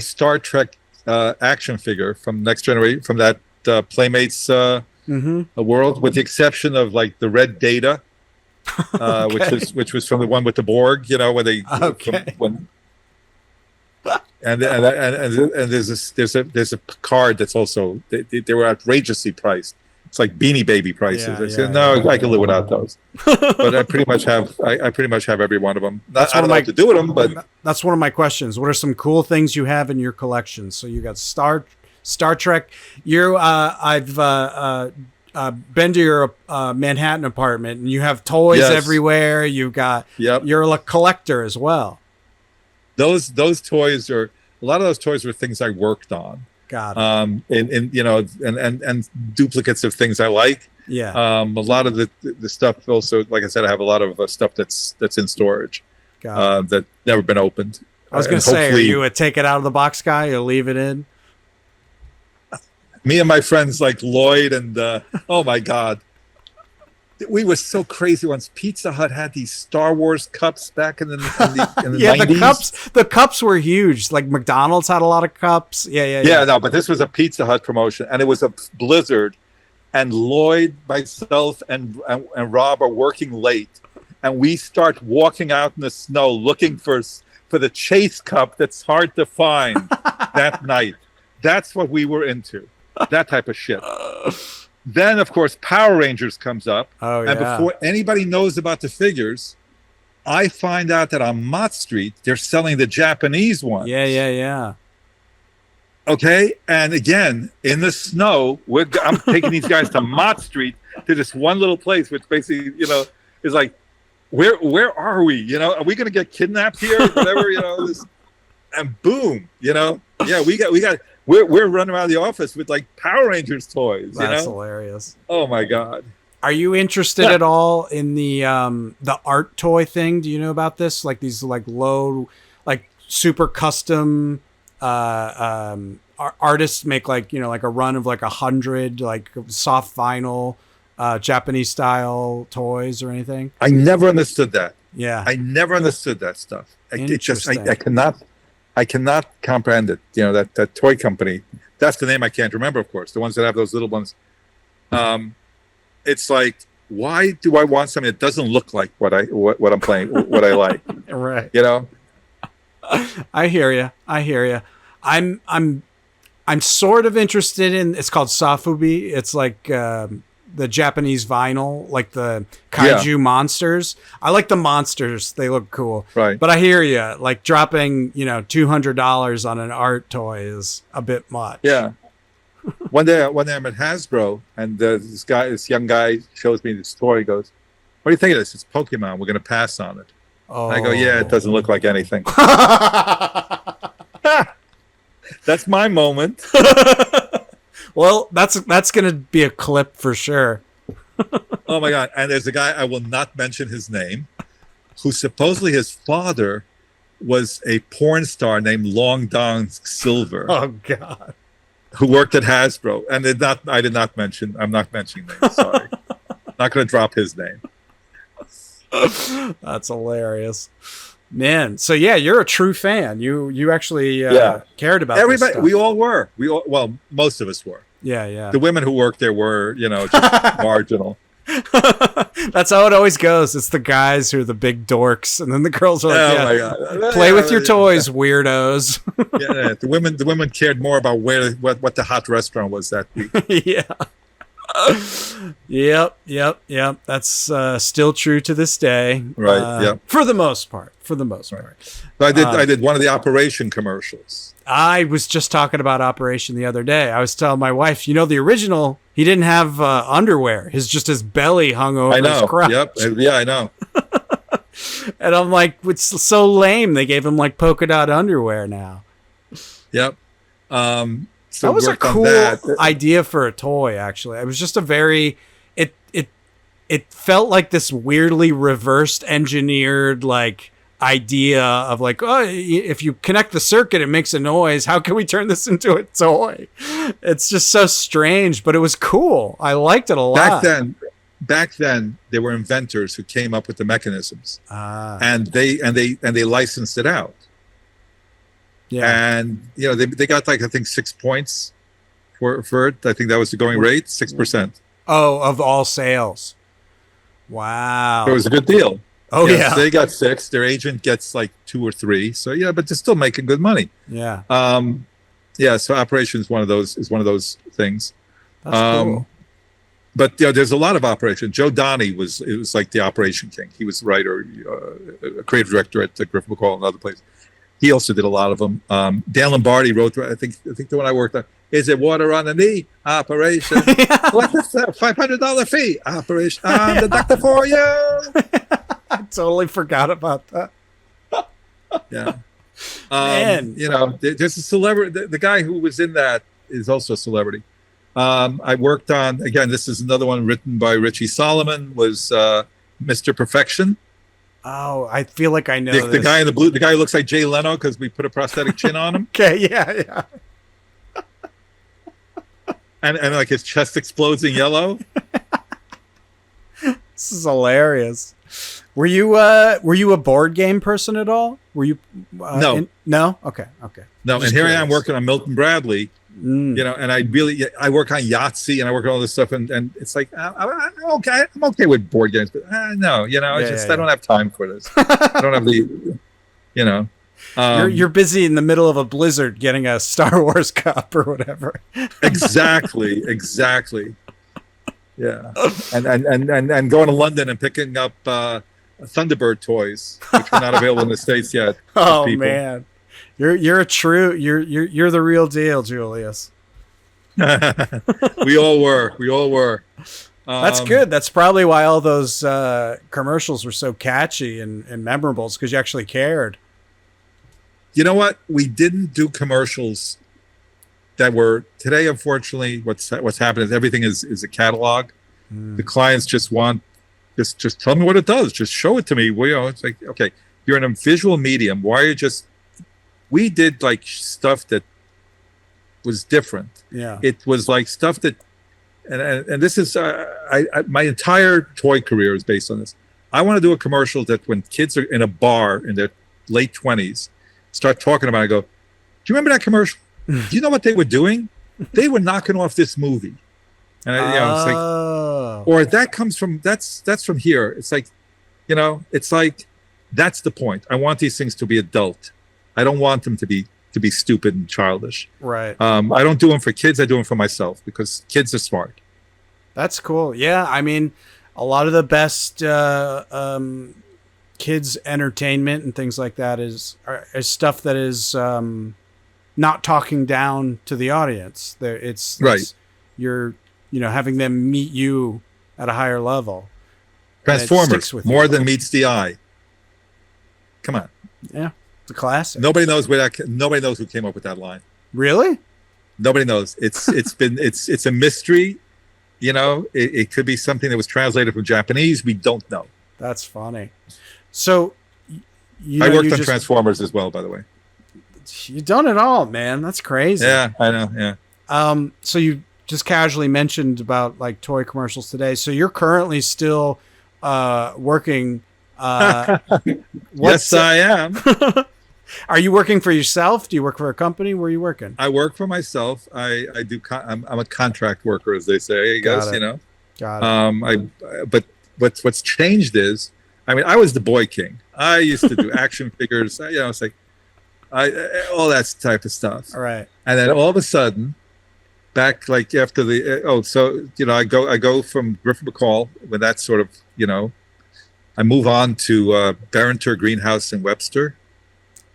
Star Trek action figure from Next Generation, from that Playmates world, with the exception of the Red Data. Okay. which was from the one with the Borg, where they and there's a card that's also they were outrageously priced. It's like Beanie Baby prices. I said I can live without those, but I pretty much have every one of them. I don't know what to do with them, but that's one of my questions. What are some cool things you have in your collection? So you got Star Trek. I've been to your Manhattan apartment, and you have toys everywhere. You've got you're a collector as well. Those toys are a lot of those toys were things I worked on. Got it. And duplicates of things I like. Yeah. A lot of the stuff also, like I said, I have a lot of stuff that's in storage that never been opened. I was going to say, are you a take it out of the box guy or leave it in? Me and my friends like Lloyd and oh my God, we were so crazy once. Pizza Hut had these Star Wars cups back in the 90s. The cups were huge. Like McDonald's had a lot of cups. Yeah. No, but this was a Pizza Hut promotion, and it was a blizzard. And Lloyd, myself, and Rob are working late, and we start walking out in the snow looking for the Chase cup that's hard to find that night. That's what we were into. That type of shit. Then, of course, Power Rangers comes up. Oh, And yeah. before anybody knows about the figures, I find out that on Mott Street, they're selling the Japanese ones. Yeah. Okay. And again, in the snow, I'm taking these guys to Mott Street, to this one little place, which basically, is like, where are we? Are we going to get kidnapped here? Whatever, and boom, yeah, we're running around the office with like Power Rangers toys. That's hilarious. Oh my God. Are you interested at all in the art toy thing? Do you know about this? Like these like low, like super custom artists make like a run of like 100 like soft vinyl Japanese style toys or anything? I never understood that. Yeah, I never understood that stuff. It just Interesting. I cannot comprehend it. That toy company. That's the name I can't remember, of course. The ones that have those little ones. It's like, why do I want something that doesn't look like what I'm playing, what I like? Right. I hear you. I'm sort of interested in. It's called Safubi. It's like the Japanese vinyl, like the kaiju monsters. I like the monsters; they look cool. Right. But I hear you. Like dropping, $200 on an art toy is a bit much. Yeah. One day I'm at Hasbro, and this young guy shows me this toy. He goes, "What do you think of this? It's Pokemon. We're going to pass on it." Oh. I go, "Yeah, it doesn't look like anything." That's my moment. Well, that's going to be a clip for sure. Oh my God. And there's a guy, I will not mention his name, who supposedly his father was a porn star named Long Dong Silver. Oh God. Who worked at Hasbro. And I'm not mentioning names, sorry. Not going to drop his name. That's hilarious. Man, so yeah, you're a true fan. You actually cared about everybody. This stuff. We all were. Well, most of us were. Yeah. The women who worked there were, just marginal. That's how it always goes. It's the guys who are the big dorks, and then the girls are like, my God. Play with your toys, weirdos." Yeah, the women cared more about what the hot restaurant was that week. Yeah. Yep. That's still true to this day. Right. Yep. For the most part. But I did one of the Operation commercials. I was just talking about Operation the other day. I was telling my wife, the original, he didn't have underwear. His belly hung over his crotch. Yep. Yeah, I know. And I'm like, it's so lame. They gave him like polka dot underwear now. Yep. So that was a cool idea for a toy, actually. It was just it felt like this weirdly reversed engineered like idea of like, oh, if you connect the circuit, it makes a noise. How can we turn this into a toy? It's just so strange, but it was cool. I liked it a lot. Back then, there were inventors who came up with the mechanisms, and they licensed it out. Yeah, and they got like I think 6 points for it. I think that was the going rate, 6%. Oh, of all sales. Wow, it was a good deal. Oh yeah, they got 6. Their agent gets like 2 or 3. So yeah, but they're still making good money. Yeah. So Operation is one of those things. That's cool. But there's a lot of Operation. Joe Donnie was like the Operation king. He was the writer, a creative director at Griffin McCall and other places. He also did a lot of them. Dan Lombardi wrote, I think the one I worked on, is it water on the knee? Operation. What is that? $500 fee? Operation. I'm the doctor for you. I totally forgot about that. Yeah. Man. There's a celebrity. The guy who was in that is also a celebrity. I worked on, again, this is another one written by Richie Solomon, was Mr. Perfection. Oh, I feel like I know the guy in the blue. The guy who looks like Jay Leno because we put a prosthetic chin on him. Okay, yeah. And like his chest explodes in yellow. This is hilarious. Were you a board game person at all? Were you? No. No. Okay. No. And here I am working on Milton Bradley. Mm. And I work on Yahtzee and I work on all this stuff, and it's like I'm okay with board games, but no, I don't have time for this. I don't have the, you're busy in the middle of a blizzard getting a Star Wars cup or whatever. Exactly. Yeah, and going to London and picking up Thunderbird toys, which were not available in the States yet. Oh man, you're the real deal, Julius. We all were. That's good. That's probably why all those commercials were so catchy and memorable, because you actually cared. You know what? We didn't do commercials that were today. Unfortunately, what's happened is everything is a catalog. The clients just want just tell me what it does. Just show it to me. Well, it's like, okay, you're in a visual medium. Why are you just? We did like stuff that was different. Yeah, it was like stuff that, and this is my entire toy career is based on this. I want to do a commercial that when kids are in a bar in their late 20s, start talking about it, I go, do you remember that commercial? Do you know what they were doing? They were knocking off this movie. And it's like, or that comes from, that's from here. It's like, it's like, that's the point. I want these things to be adult. I don't want them to be stupid and childish. Right. I don't do them for kids. I do them for myself because kids are smart. That's cool. Yeah. I mean, a lot of the best kids entertainment and things like that is stuff that is not talking down to the audience. It's right. You're having them meet you at a higher level. Transformers, more than meets the eye. Come on. Yeah, it's a classic. Nobody knows who came up with that line. Really? Nobody knows. It's a mystery. It could be something that was translated from Japanese. We don't know. That's funny. So, I worked on Transformers as well, by the way. You've done it all, man. That's crazy. Yeah, I know. Yeah. So you just casually mentioned about like toy commercials today. So you're currently still working. Yes, I am. Are you working for yourself? Do you work for a company? Where are you working? I work for myself. I do. I'm a contract worker, as they say. I guess Got it. But what's changed is, I mean, I was the boy king. I used to do action figures. It's like all that type of stuff. All right. And then all of a sudden, back like after I go from Griffin McCall when that's sort of I move on to Barrington Greenhouse in Webster.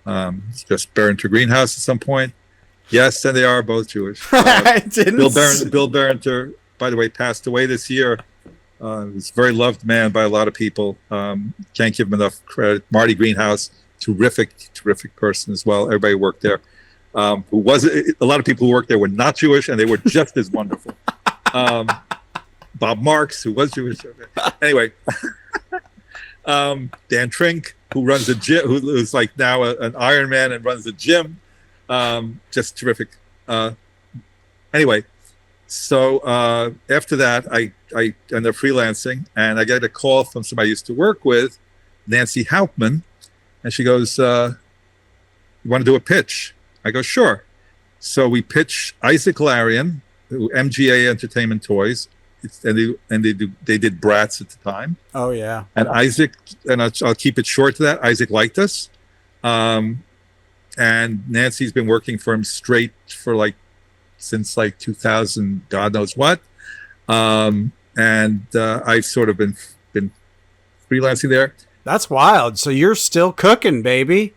It's just Barrington Greenhouse at some point. Yes, and they are both Jewish. Bill Barrington, by the way, passed away this year. He's a very loved man by a lot of people. Can't give him enough credit. Marty Greenhouse, terrific person as well. Everybody worked there. A lot of people who worked there were not Jewish, and they were just as wonderful. Bob Marks, who was Jewish. Anyway, Dan Trink, who runs a gym, who's like now an Iron Man and runs a gym. Just terrific. Anyway, so after that, I ended up freelancing, and I get a call from somebody I used to work with, Nancy Hauptman, and she goes, "You want to do a pitch?" I go, "Sure." So we pitch Isaac Larian, MGA Entertainment Toys, and they did Bratz at the time. Oh yeah. And Isaac, and I'll keep it short to that. Isaac liked us, and Nancy's been working for him straight for since 2000, God knows what. And I've sort of been freelancing there. That's wild. So you're still cooking, baby.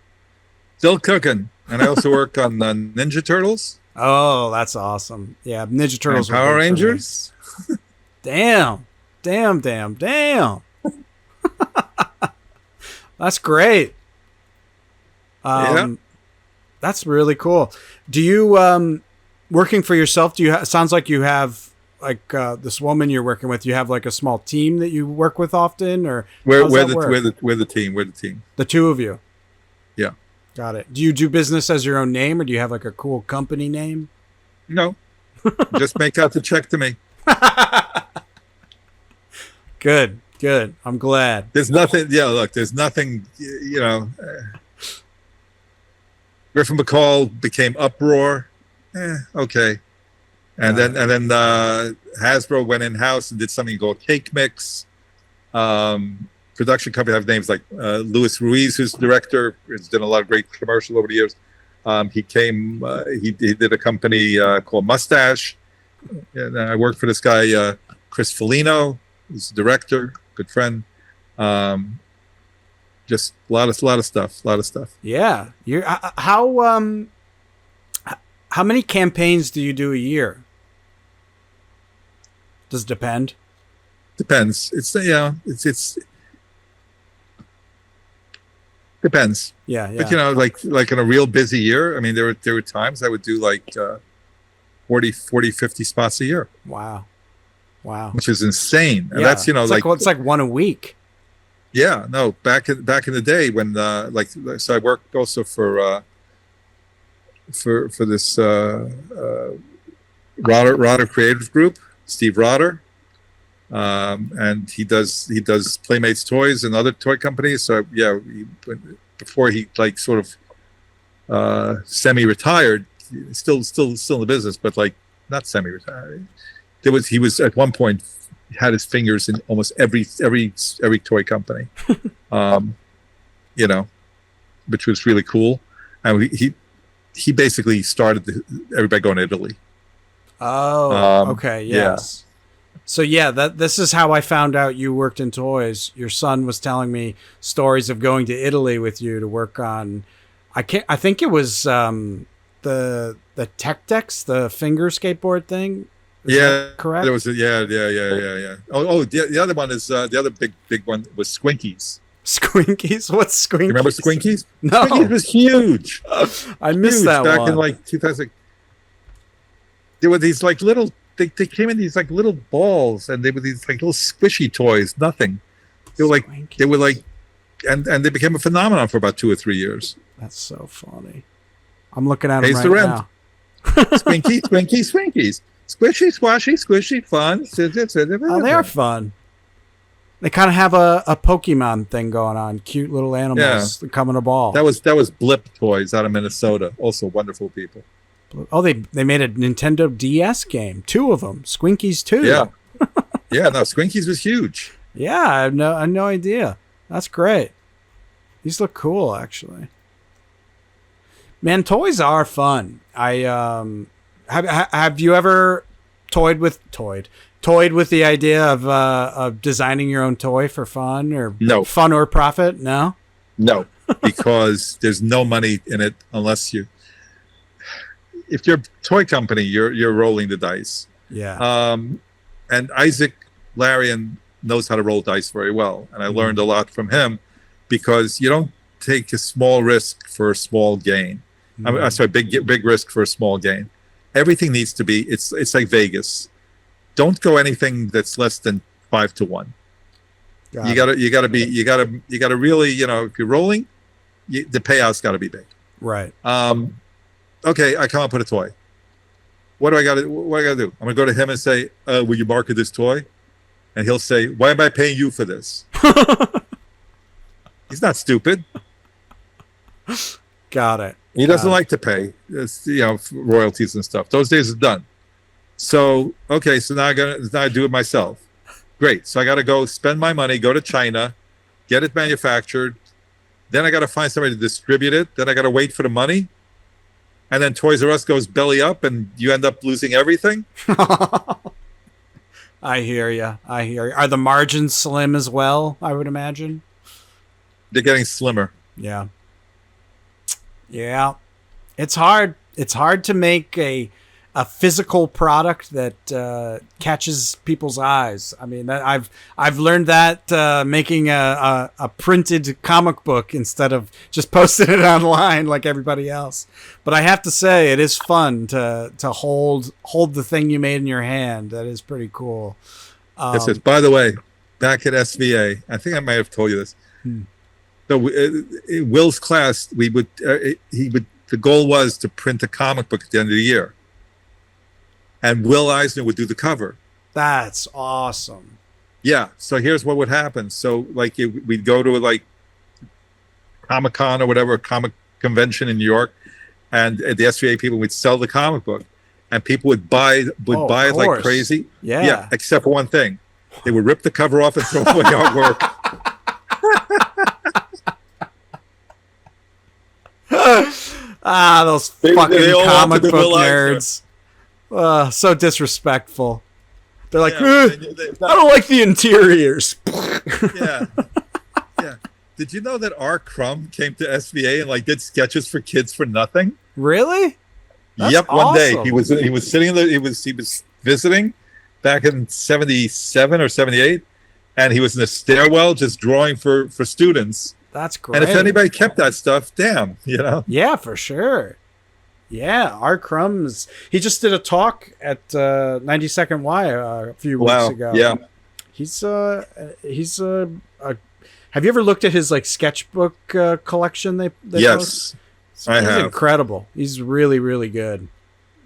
Still cooking. And I also work on the Ninja Turtles. Oh, that's awesome. Yeah, Ninja Turtles. And Power Rangers. Damn. That's great. Yeah. That's really cool. Do you, working for yourself, sounds like you have this woman you're working with, you have like a small team that you work with often, or we're the team. The two of you. Yeah. Got it. Do you do business as your own name, or do you have like a cool company name? No. Just make out the check to me. Good. I'm glad. There's nothing. Yeah, look, there's nothing. Griffin McCall became Uproar. Okay. And then Hasbro went in house and did something called Cake Mix. Production company have names like Luis Ruiz, who's the director. He's done a lot of great commercials over the years. He did a company called Mustache. And I worked for this guy Chris Foligno, who's the director, good friend. Just a lot of stuff. Yeah. How many campaigns do you do a year? Does it depend? Depends. It's depends. Yeah. But like in a real busy year, I mean, there were times I would do like 40, 50 spots a year. Wow. Which is insane. And yeah. that's it's like one a week. Yeah, no, back in the day when so I worked also for this Rotter Creative Group, Steve Rotter. And he does Playmates Toys and other toy companies. So yeah, before he like sort of semi-retired, still in the business, but like not semi-retired. He was at one point had his fingers in almost every toy company, which was really cool. And he basically started everybody going to Italy. Oh, okay, yes. Yeah. So yeah, this is how I found out you worked in toys. Your son was telling me stories of going to Italy with you to work on. I think it was the Tech Decks, the finger skateboard thing. Is that correct? There was yeah. Oh, the other one is the other big one was Squinkies. Squinkies? What's Squinkies? You remember Squinkies? No, Squinkies was huge. I missed that back one. In like 2000. There were these like little. They came in these like little balls, and they were these like little squishy toys. Nothing. They were like, and they became a phenomenon for about 2 or 3 years. That's so funny. I'm looking at them right now. Swinkies. Squishy, swashy, squishy, fun. Oh, they are fun. They kind of have a Pokemon thing going on. Cute little animals that come in a ball. That was Blip Toys out of Minnesota. Also wonderful people. Oh, they made a Nintendo DS game. 2 of them. Squinkies 2. Yeah. Yeah, no, Squinkies was huge. Yeah, I had no idea. That's great. These look cool, actually. Man, toys are fun. Have you ever toyed with the idea of designing your own toy for fun or fun or profit? No, because there's no money in it unless if you're a toy company, you're rolling the dice. Yeah. And Isaac Larian knows how to roll dice very well, and I learned a lot from him because you don't take a small risk for a small gain. I'm sorry, big risk for a small gain. Everything needs to be. It's like Vegas. Don't go anything that's less than 5 to 1. You gotta really, if you're rolling, the payout's got to be big. Right. Okay, I come up with a toy. What do I got to do? I'm gonna go to him and say, "Will you market this toy?" And he'll say, "Why am I paying you for this?" He's not stupid. Got it. He doesn't like to pay, royalties and stuff. Those days are done. So okay, so now I do it myself. Great. So I got to go spend my money, go to China, get it manufactured. Then I got to find somebody to distribute it. Then I got to wait for the money. And then Toys R Us goes belly up, and you end up losing everything. I hear you. Are the margins slim as well? I would imagine. They're getting slimmer. Yeah. Yeah. It's hard. It's hard to make a physical product that catches people's eyes. I mean, I've learned that making a printed comic book instead of just posting it online like everybody else. But I have to say, it is fun to hold the thing you made in your hand. That is pretty cool. Yes, yes. By the way, back at SVA, I think I might have told you this. So Will's class, the goal was to print a comic book at the end of the year. And Will Eisner would do the cover. That's awesome. Yeah. So here's what would happen. So like we'd go to like Comic-Con or whatever, a comic convention in New York, and the SVA people would sell the comic book, and people would buy it like crazy. Yeah. Except for one thing. They would rip the cover off and throw away artwork. Those fucking comic book nerds. So disrespectful. They're like, Yeah, I don't like the interiors. yeah. Yeah. Did you know that R. Crumb came to SVA and like did sketches for kids for nothing? Really? That's yep. One day awesome. he was sitting in the he was visiting back in 77 or 78, and he was in the stairwell just drawing for students. That's great. And if anybody kept that stuff, damn, you know. Yeah, for sure. Yeah, R. Crumbs. He just did a talk at 92nd Y a few weeks ago. Yeah. He's have you ever looked at his like sketchbook collection? They yes, post? I He's have. incredible. He's really, really good.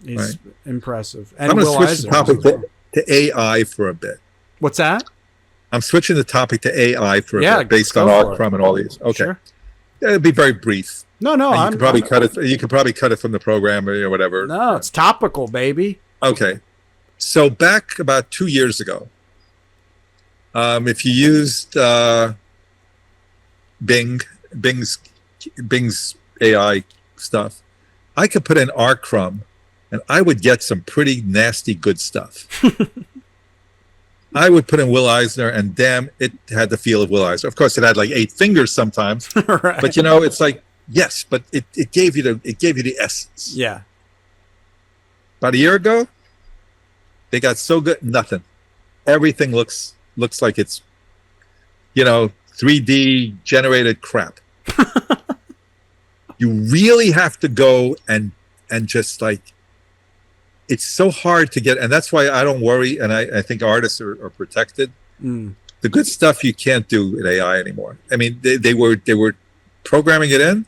He's impressive. And I'm going to Will switch the Eisner topic as well. to AI for a bit. What's that? I'm switching the topic to AI for a Yeah, bit, based go on for R. it. Crumb and all these. Okay, Sure. Yeah, it'll be very brief. No, And you could probably cut it. You could probably cut it from the program or whatever. No, it's topical, baby. Okay, so back about 2 years ago, if you used Bing's AI stuff, I could put in R. Crumb, and I would get some pretty nasty good stuff. I would put in Will Eisner, and damn, it had the feel of Will Eisner. Of course, it had like 8 fingers sometimes, Right. but you know, it's like yes, but it gave you the essence. Yeah. About a year ago, they got so good, nothing. Everything looks like it's, 3D generated crap. You really have to go and just like, it's so hard to get, and that's why I don't worry, and I think artists are protected. Mm. The good stuff you can't do in AI anymore. I mean, they were programming it in,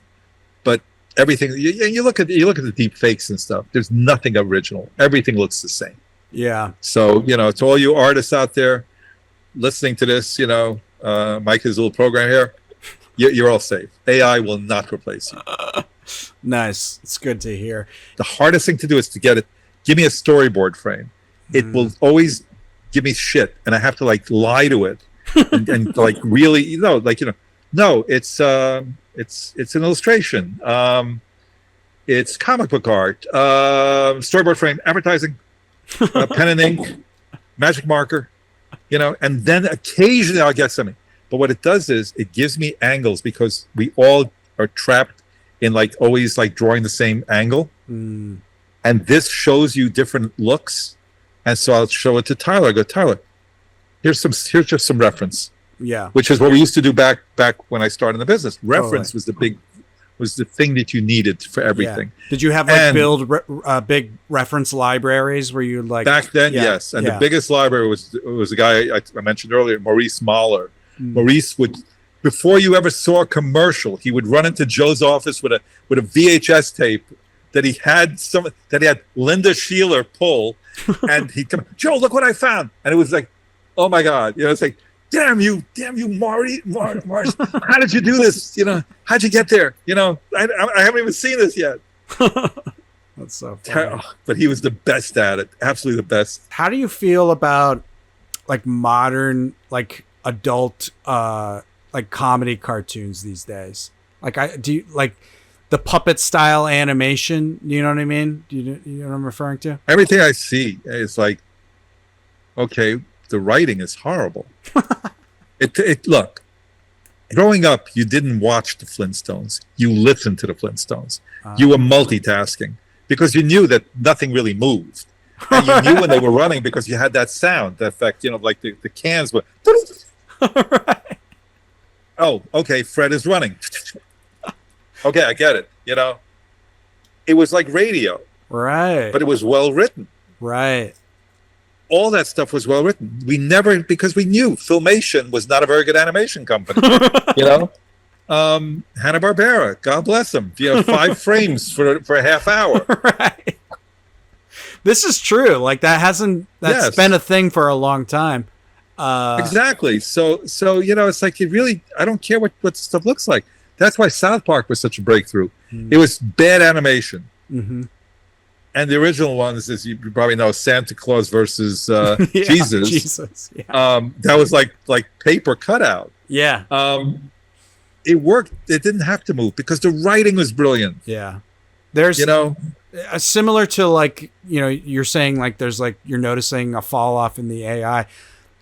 but everything you look at the deep fakes and stuff. There's nothing original. Everything looks the same. Yeah. So to all you artists out there listening to this, Mike has a little program here. You're all safe. AI will not replace you. Nice. It's good to hear. The hardest thing to do is to get it. Give me a storyboard frame. It will always give me shit, and I have to like lie to it, and like really, no, it's an illustration. It's comic book art, storyboard frame, advertising, pen and ink, magic marker, and then occasionally I'll get something. But what it does is it gives me angles, because we all are trapped in like always like drawing the same angle. And this shows you different looks. And so I'll show it to Tyler. I go, Tyler, here's just some reference. Yeah. Which is what we used to do back when I started in the business. Reference Totally. was the thing that you needed for everything. Yeah. Did you have like build big reference libraries where you like back then? Yes. And the biggest library was a guy I mentioned earlier, Maurice Mahler. Maurice would, before you ever saw a commercial, he would run into Joe's office with a VHS tape that he had Linda Sheeler pull, and he'd come, Joe, look what I found. And it was like, oh my God, it's like, damn you, Marty, how did you do this? How'd you get there? I haven't even seen this yet. That's so funny. But he was the best at it, absolutely the best. How do you feel about like modern, like adult, like comedy cartoons these days? Like, do you like the puppet style animation? You know what I mean? Do you know what I'm referring to? Everything I see is like, okay, the writing is horrible. Look, growing up, you didn't watch the Flintstones. You listened to the Flintstones. You were multitasking because you knew that nothing really moved. And you knew when they were running because you had that sound, the effect, like the cans were. Right. Oh, okay, Fred is running. Okay, I get it. It was like radio. Right. But it was well written. Right. All that stuff was well written. We never, because we knew Filmation was not a very good animation company. Hanna-Barbera, God bless them. 5 frames for a half hour. Right. This is true. Like that's been a thing for a long time. Exactly. So it's like I don't care what stuff looks like. That's why South Park was such a breakthrough. It was bad animation. Mm-hmm. And the original ones, as you probably know, Santa Claus versus Jesus. Jesus. Yeah. That was like paper cutout. Yeah. It worked. It didn't have to move because the writing was brilliant. Yeah. There's similar to like, you're saying like there's like you're noticing a fall off in the AI.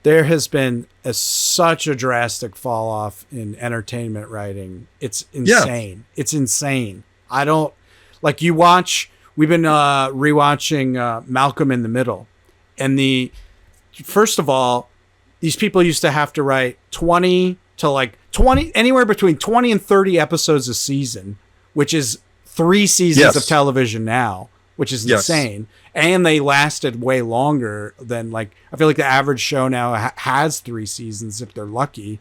There has been such a drastic fall off in entertainment writing. It's insane. Yeah. It's insane. I don't like we've been rewatching Malcolm in the Middle, and first of all, these people used to have to write 20 anywhere between 20 and 30 episodes a season, which is 3 seasons of television now, which is insane. And they lasted way longer than I feel like the average show now has 3 seasons if they're lucky.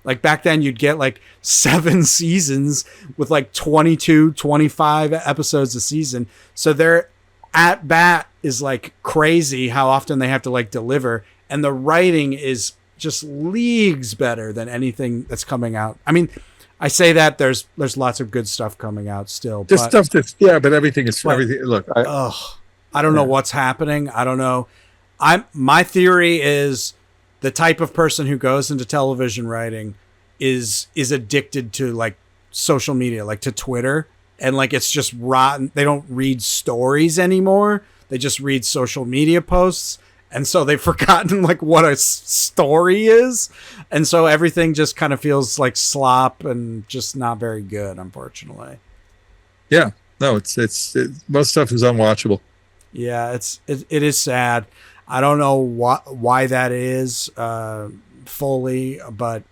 Like back then you'd get like 7 seasons with like 22, 25 episodes a season. So their at bat is like crazy how often they have to like deliver. And the writing is just leagues better than anything that's coming out. I mean, I say that there's lots of good stuff coming out still. Just stuff but everything is everything. Look, I don't know what's happening. I don't know. My theory is the type of person who goes into television writing is addicted to like social media, like to Twitter, and like it's just rotten. They don't read stories anymore. They just read social media posts. And so they've forgotten like what a story is. And so everything just kind of feels like slop and just not very good, unfortunately. Yeah, no, it's most stuff is unwatchable. Yeah, it is sad. I don't know why that is fully, but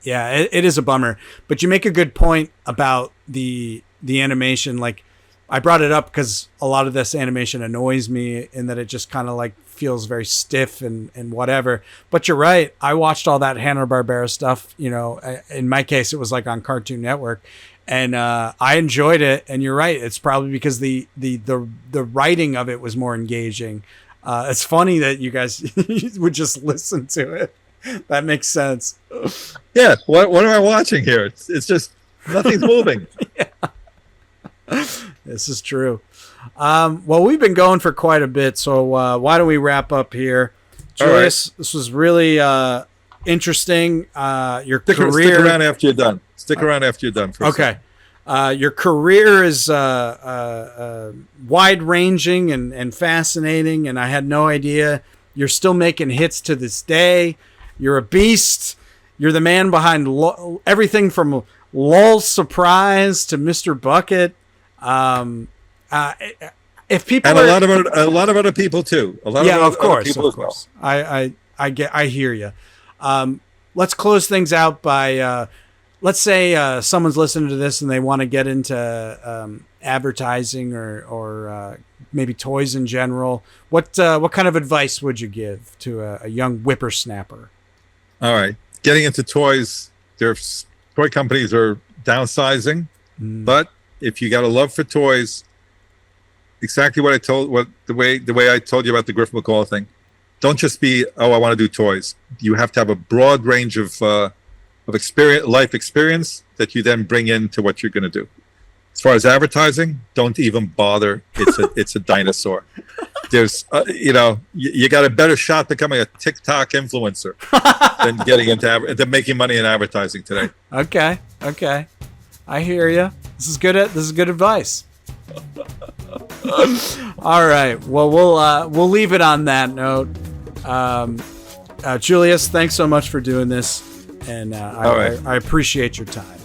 yeah, it is a bummer. But you make a good point about the animation. Like I brought it up because a lot of this animation annoys me in that it just kind of like feels very stiff and whatever. But you're right. I watched all that Hanna-Barbera stuff. In my case, it was like on Cartoon Network. And I enjoyed it, and you're right. It's probably because the writing of it was more engaging. It's funny that you guys would just listen to it. That makes sense. Yeah. What am I watching here? It's just nothing's moving. Yeah. This is true. Well, we've been going for quite a bit, so why don't we wrap up here? Julius, This was really interesting. Your career. Stick around after you're done. Stick around after you're done. Okay. Your career is wide-ranging and fascinating, and I had no idea. You're still making hits to this day. You're a beast. You're the man behind everything from Lul's Surprise to Mr. Bucket. If people and a lot of other people too. Of course. I hear you. Let's close things out by let's say someone's listening to this and they want to get into advertising or maybe toys in general. What kind of advice would you give to a young whippersnapper? All right, getting into toys. Toy companies are downsizing, but if you got a love for toys, exactly the way I told you about the Griff McCall thing. Don't just be, I want to do toys. You have to have a broad range of life experience that you then bring into what you're going to do. As far as advertising, don't even bother. It's a dinosaur. There's, you got a better shot becoming a TikTok influencer than getting into making money in advertising today. Okay. I hear you. This is good advice. All right. Well, we'll leave it on that note. Julius, thanks so much for doing this, and I appreciate your time.